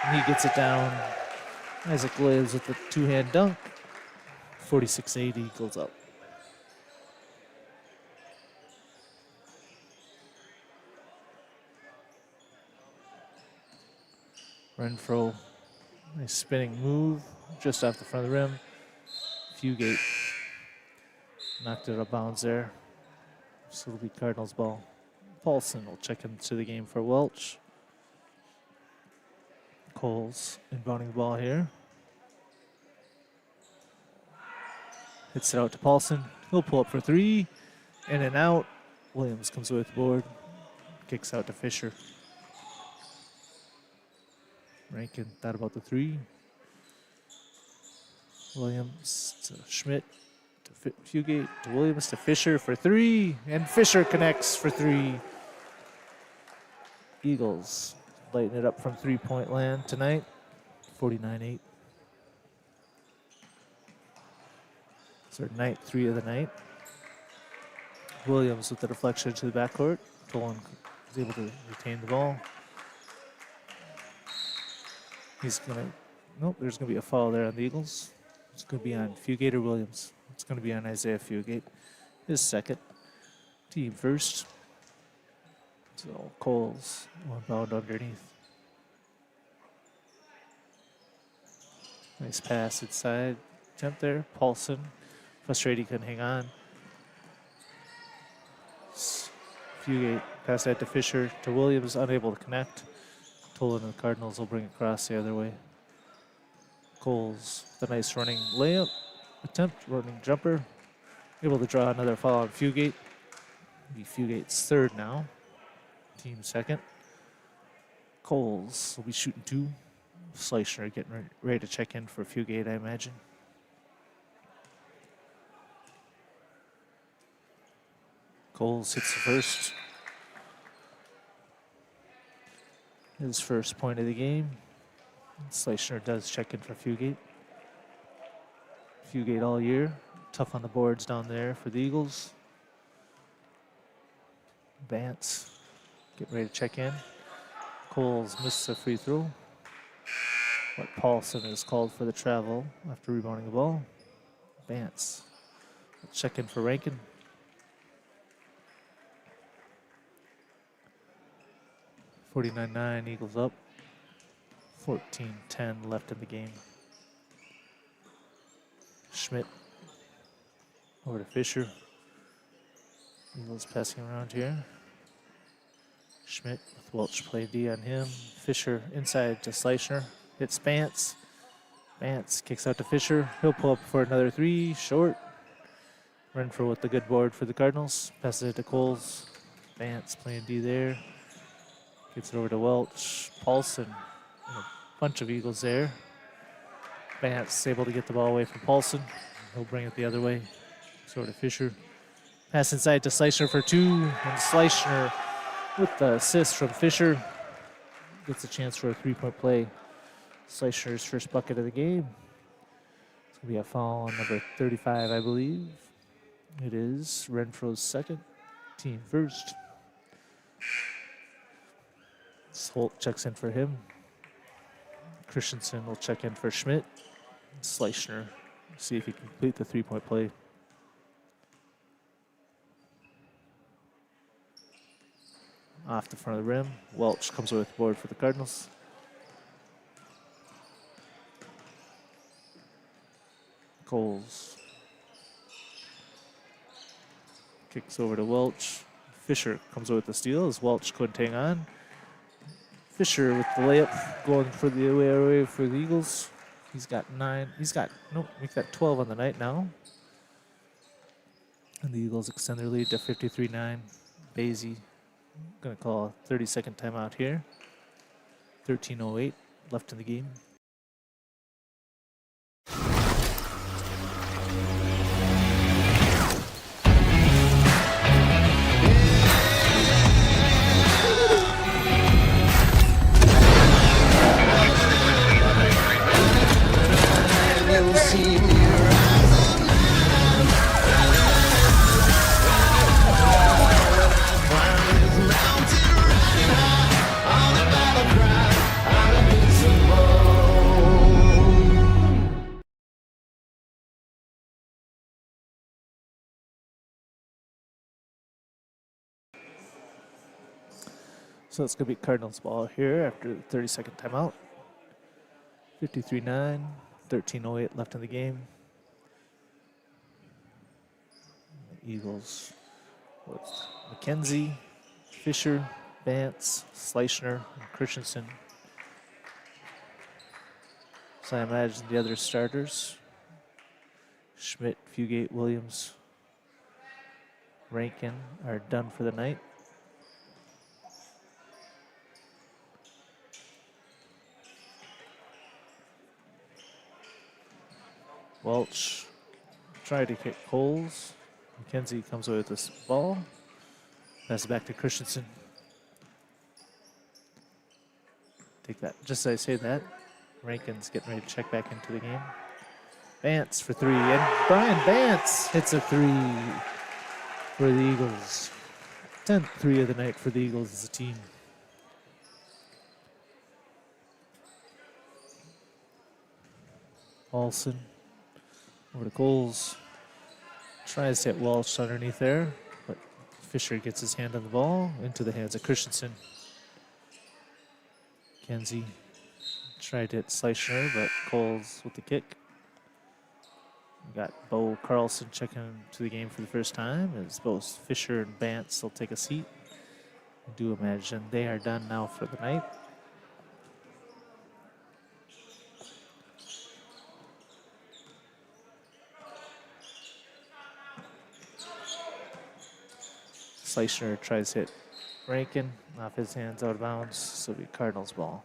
And he gets it down. Isaac Williams with the 2-hand dunk. 46-8, Eagles up. Renfro, nice spinning move just off the front of the rim. Fugate knocked it out of bounds there. So it'll be Cardinals ball. Paulson will check into the game for Welch. Coles inbounding the ball here. Hits it out to Paulson. He'll pull up for 3. In and out. Williams comes away with the board. Kicks out to Fisher. Rankin thought about the 3. Williams to Schmidt. To Fugate. To Williams to Fisher for 3. And Fisher connects for 3. Eagles lighting it up from 3-point land tonight. 49-8. It's our night 3 of the night. Williams with the deflection to the backcourt. Tolan is able to retain the ball. He's gonna, nope, there's gonna be a foul there on the Eagles. It's gonna be on Fugate or Williams. It's gonna be on Isaiah Fugate. His second, team first. So Coles one bound underneath. Nice pass inside. Attempt there. Paulson. Frustrated, couldn't hang on. Fugate pass that to Fisher. To Williams, unable to connect. Tolan and the Cardinals will bring it across the other way. Coles, the nice running layup. Attempt, running jumper. Able to draw another foul on Fugate. Be Fugate's third now. Team second. Coles will be shooting 2. Schleicher getting ready to check in for Fugate, I imagine. Coles hits the first. His first point of the game. Schleicher does check in for Fugate. Fugate all year. Tough on the boards down there for the Eagles. Vance getting ready to check in. Coles misses a free throw. But Paulson is called for the travel after rebounding the ball. Vance will check in for Rankin. (49-9) Eagles up. 14-10 left in the game. Schmidt over to Fisher. Eagles passing around here. Schmidt with Welch play D on him. Fisher inside to Schleicher. Hits Vance. Vance kicks out to Fisher. He'll pull up for another 3. Short. Renfro with the good board for the Cardinals. Passes it to Coles. Vance playing D there. Gets it over to Welch. Paulson. And a bunch of Eagles there. Vance able to get the ball away from Paulson. He'll bring it the other way. Sort of Fisher. Pass inside to Schleicher for 2. And Schleicher with the assist from Fisher gets a chance for a 3-point play. Schleicher's first bucket of the game. It's going to be a foul on number 35, I believe. It is Renfro's second, team first. Holt checks in for him. Christensen will check in for Schmidt. Schleicher, see if he can complete the 3-point play. Off the front of the rim. Welch comes with the board for the Cardinals. Coles kicks over to Welch. Fisher comes with the steal as Welch couldn't hang on. Fisher with the layup going for the away for the Eagles. He's got 9. He's got 12 on the night now. And the Eagles extend their lead to 53-9. Basie going to call a 30-second timeout here. 13:08 left in the game. So it's going to be Cardinals ball here after the 30-second timeout. 53-9, 13:08 left in the game. The Eagles with McKenzie, Fisher, Vance, Schleicher, and Christensen. So I imagine the other starters, Schmidt, Fugate, Williams, Rankin, are done for the night. Welch tried to kick Coles. McKenzie comes away with this ball. Pass it back to Christensen. Take that. Just as I say that, Rankin's getting ready to check back into the game. Vance for three, and Brian Vance hits a three for the Eagles. 10th three of the night for the Eagles as a team. Paulson over to Coles. Tries to hit Walsh underneath there, but Fisher gets his hand on the ball into the hands of Christensen. Kenzie tried to hit Schleicher, but Coles with the kick. We got Bo Carlson checking into the game for the first time as both Fisher and Vance will take a seat. I do imagine they are done now for the night. Schleicher tries to hit Rankin off his hands, out of bounds, so it'll be Cardinals ball.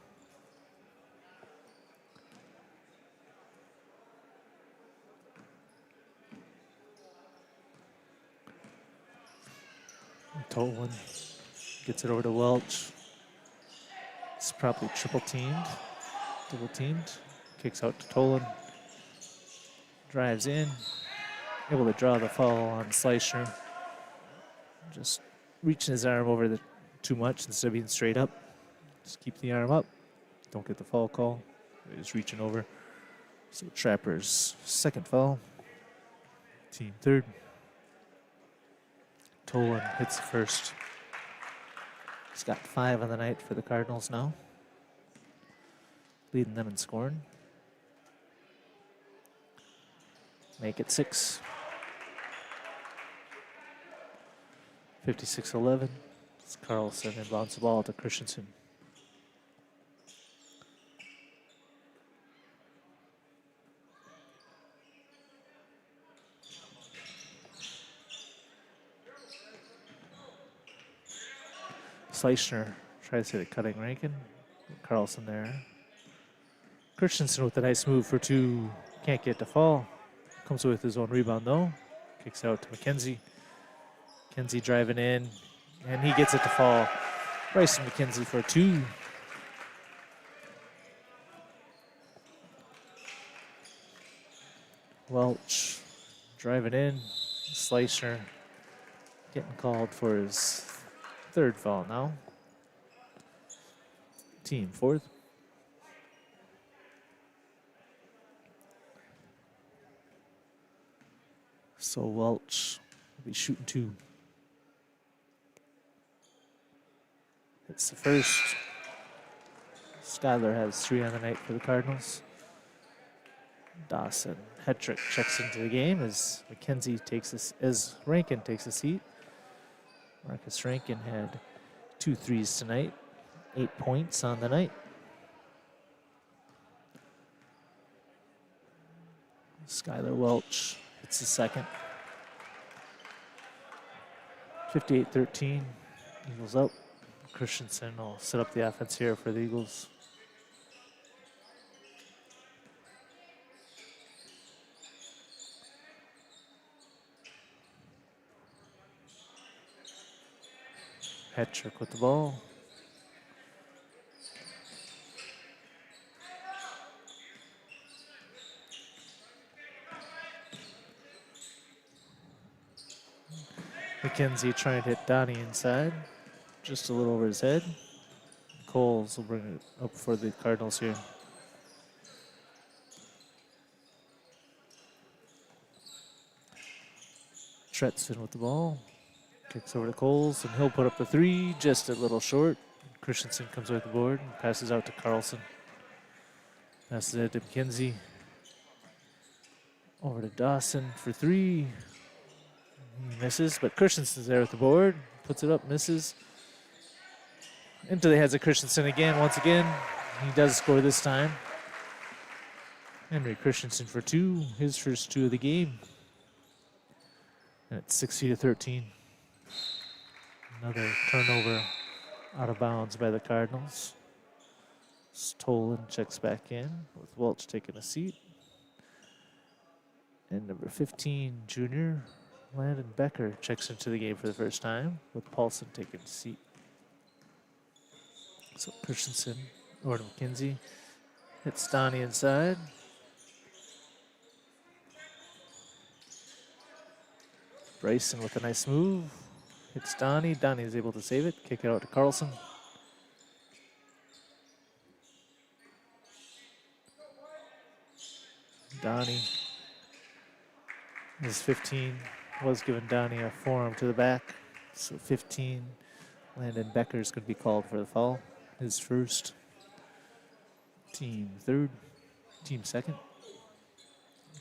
Tolan gets it over to Welch. It's probably triple teamed, double teamed. Kicks out to Tolan. Drives in, able to draw the foul on Schleicher. Just reaching his arm over the too much instead of being straight up. Just keep the arm up. Don't get the foul call. He's reaching over. So Trapper's second foul. Team third. Tolan hits the first. He's got 5 on the night for the Cardinals now. Leading them in scoring. Make it 6. 56-11. It's Carlson inbounds the ball to Christensen. Schleicher tries to hit a cutting Rankin. Carlson there. Christensen with a nice move for 2. Can't get to fall. Comes with his own rebound though. Kicks out to McKenzie. McKenzie driving in, and he gets it to fall. Bryson McKenzie for 2. Welch driving in. Schleicher getting called for his 3rd foul now. Team 4th. So Welch will be shooting 2. It's the first. Skyler has 3 on the night for the Cardinals. Dawson Hetrick checks into the game as Rankin takes a seat. Marcus Rankin had 2 threes tonight, 8 points on the night. Skyler Welch hits the second. 58-13, Eagles up. Christensen will set up the offense here for the Eagles. Hetrick with the ball. McKenzie trying to hit Donnie inside. Just a little over his head. Coles will bring it up for the Cardinals here. Tretson with the ball. Kicks over to Coles, and he'll put up the 3, just a little short. Christensen comes with the board and passes out to Carlson. Passes it to McKenzie. Over to Dawson for 3. He misses, but Christensen's there with the board. Puts it up, misses. Into the hands of Christensen again, once again. He does score this time. Henry Christensen for 2, his first 2 of the game. And it's 60-13. Another turnover out of bounds by the Cardinals. Tolan checks back in with Welch taking a seat. And number 15, junior, Landon Becker checks into the game for the first time with Paulson taking a seat. So Christensen over to McKenzie. Hits Donnie inside. Bryson with a nice move. Hits Donnie. Donnie is able to save it. Kick it out to Carlson. Donnie. His 15 was giving Donnie a forearm to the back. So 15. Landon Becker is going to be called for the foul. His first. Team third. Team second.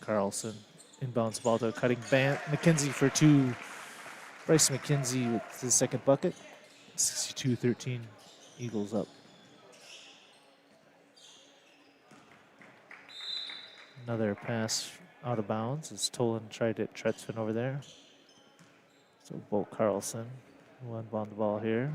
Carlson inbounds ball to a cutting band. McKenzie for two. Bryce McKenzie with his second bucket. 62-13. Eagles up. Another pass out of bounds as Tolan tried to hit Tretzman over there. So Bo Carlson will inbound the ball here.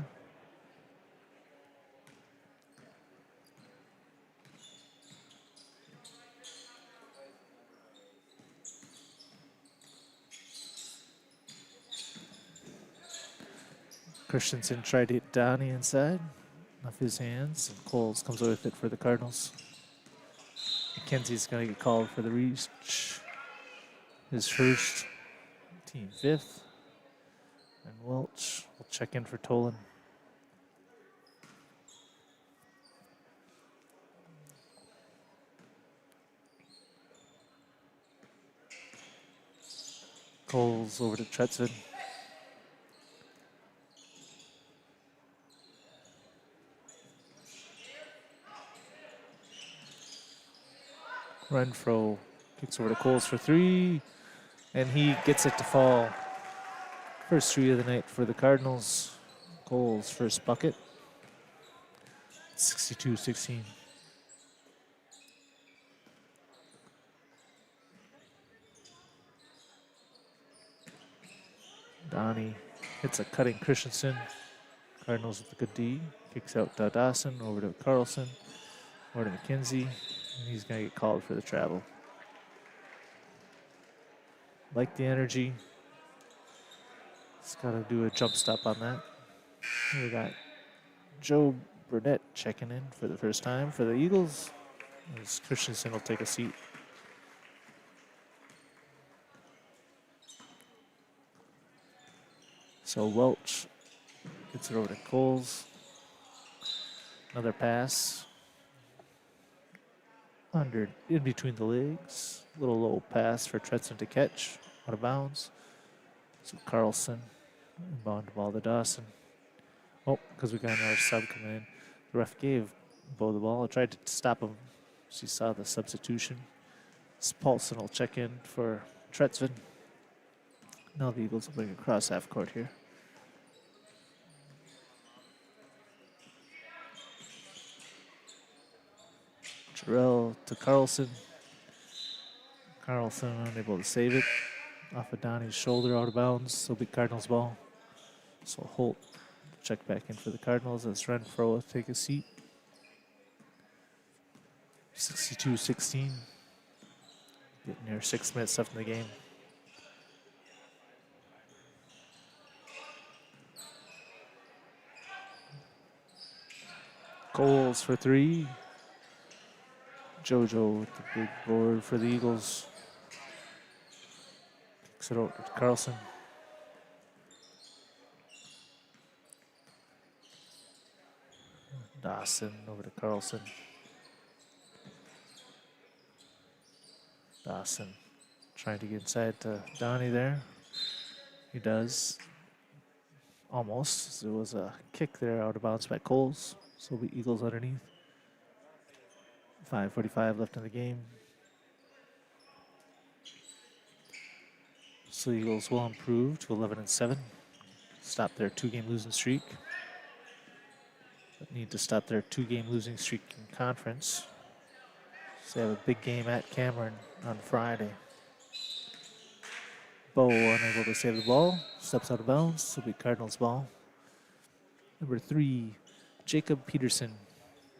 Christensen tried to hit Donnie inside off his hands, and Coles comes away with it for the Cardinals. McKenzie's going to get called for the reach. His first, team fifth. And Welch will check in for Tolan. Coles over to Tretzman. Renfro kicks over to Coles for three, and he gets it to fall. First three of the night for the Cardinals. Coles' first bucket. 62-16. Donnie hits a cutting Christensen. Cardinals with a good D. Kicks out to Dawson, over to Carlson, over to McKenzie, and he's going to get called for the travel. Like the energy. He's got to do a jump stop on that. We got Joe Burnett checking in for the first time for the Eagles. As Christensen will take a seat. So Welch gets it over to Coles. Another pass. Under, in between the legs. Little low pass for Tretzman to catch. Out of bounds. So Carlson inbound the ball to Dawson. Oh, because we got another sub coming in. The ref gave Bo the ball. I tried to stop him. She saw the substitution. Paulson will check in for Tretzman. Now the Eagles will bring it across half court here. Jarrell to Carlson. Carlson unable to save it. Off of Donnie's shoulder, out of bounds. So be Cardinals ball. So Holt check back in for the Cardinals as Renfro will take a seat. 62-16. Getting near 6 minutes left in the game. Coles for three. JoJo with the big board for the Eagles. Kicks it out to Carlson. Dawson over to Carlson. Dawson trying to get inside to Donnie there. He does. Almost. There was a kick there out of bounds by Coles. So the Eagles underneath. 5:45 left in the game. So the Eagles will improve to 11-7. Stop their 2-game losing streak. But need to stop their 2-game losing streak in conference. So they have a big game at Cameron on Friday. Bo unable to save the ball. Steps out of bounds. So it'll be Cardinals ball. Number 3, Jacob Peterson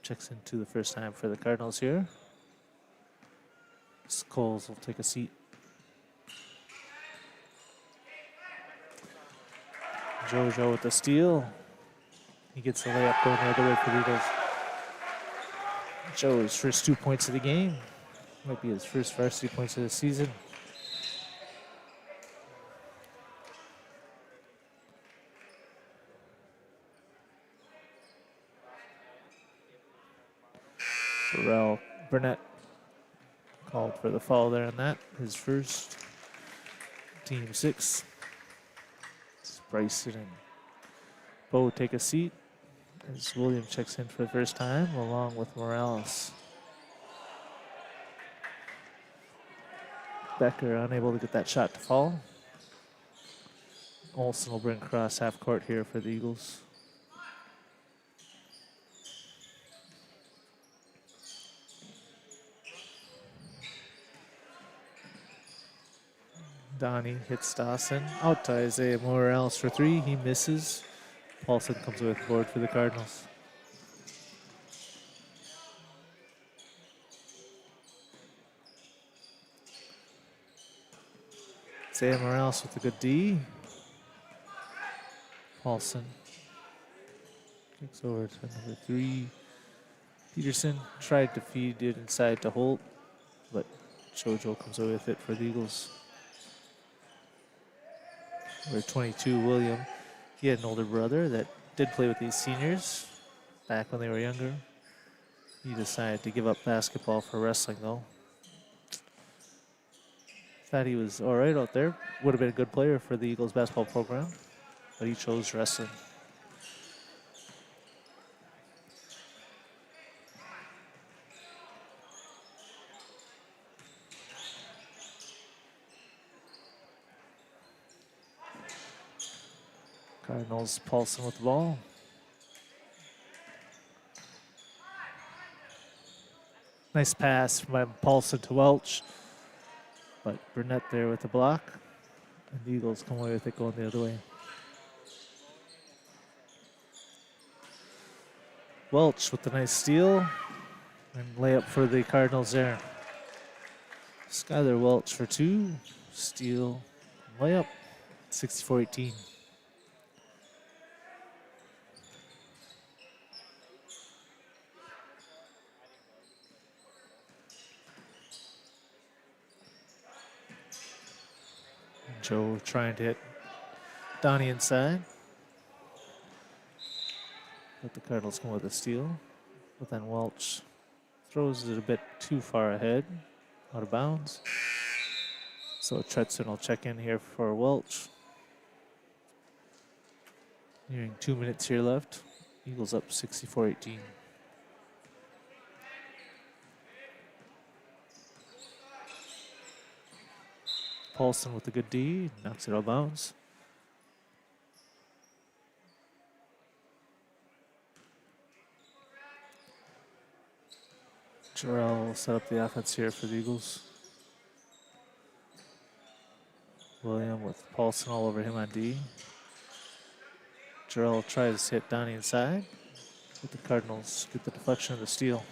checks into the first time for the Cardinals here. Coles will take a seat. JoJo with the steal. He gets the layup going the other way for the Eagles. Joe's first 2 points of the game. Might be his first varsity points of the season. Burnett called for the foul there on that. His first. Team 6. Bryson and Bo take a seat as William checks in for the first time along with Morales. Becker unable to get that shot to fall. Olsen will bring across half court here for the Eagles. Donnie hits Dawson. Out to Isaiah Morales for 3. He misses. Paulson comes with the board for the Cardinals. Isaiah Morales with a good D. Paulson kicks over to number 3. Peterson tried to feed it inside to Holt, but Jojo comes away with it for the Eagles. Number 22, William. He had an older brother that did play with these seniors back when they were younger. He decided to give up basketball for wrestling, though. Thought he was all right out there. Would have been a good player for the Eagles basketball program, but he chose wrestling. Cardinals Paulson with the ball. Nice pass from Paulson to Welch, but Burnett there with the block. And the Eagles come away with it going the other way. Welch with the nice steal and layup for the Cardinals there. Skylar Welch for 2, steal, layup, 64-18. Joe trying to hit Donnie inside. But the Cardinals come with a steal. But then Welch throws it a bit too far ahead, out of bounds. So Tretson will check in here for Welch. Nearing 2 minutes here left. Eagles up 64-18. Paulson with a good D, knocks it out of bounds. Jarrell will set up the offense here for the Eagles. William with Paulson all over him on D. Jarrell tries to hit Donnie inside, but the Cardinals get the deflection of the steal.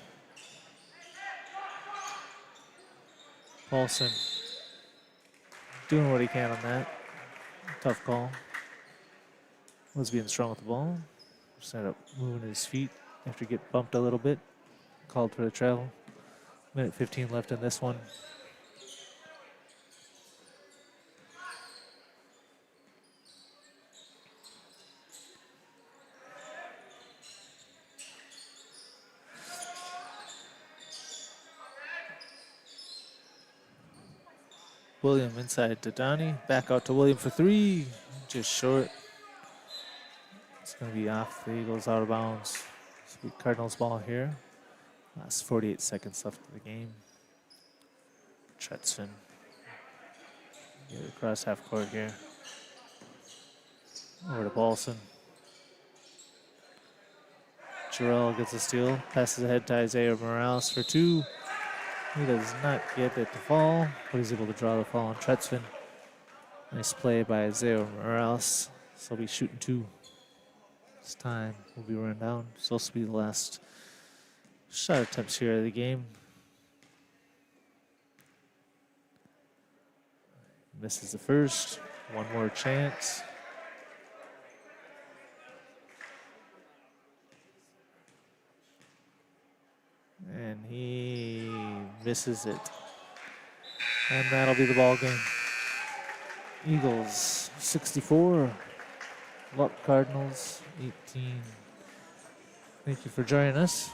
Paulson doing what he can on that. Tough call. Was being strong with the ball. Just ended up moving his feet after he get bumped a little bit. Called for the travel. Minute 15 left in this one. William inside to Donnie. Back out to William for 3. Just short. It's going to be off the Eagles, out of bounds. It's going to be Cardinals ball here. Last 48 seconds left of the game. Tretson. Get it across half court here. Over to Paulson. Jarrell gets a steal. Passes ahead to Isaiah Morales for 2. He does not get it to fall, but he's able to draw the fall on Tretson. Nice play by Isaiah Morales. So he'll be shooting 2. This time will be run down. Supposed to be the last shot attempts here of the game. Misses the first. One more chance. And he misses it. And that'll be the ball game. Eagles 64. Luck Cardinals 18. Thank you for joining us.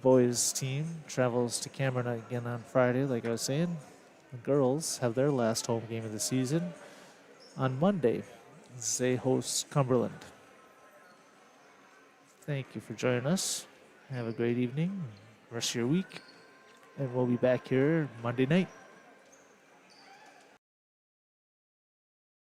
boys team travels to Cameron again on Friday, like I was saying. The girls have their last home game of the season on Monday as they host Cumberland. Thank you for joining us. Have a great evening, rest of your week, and we'll be back here Monday night.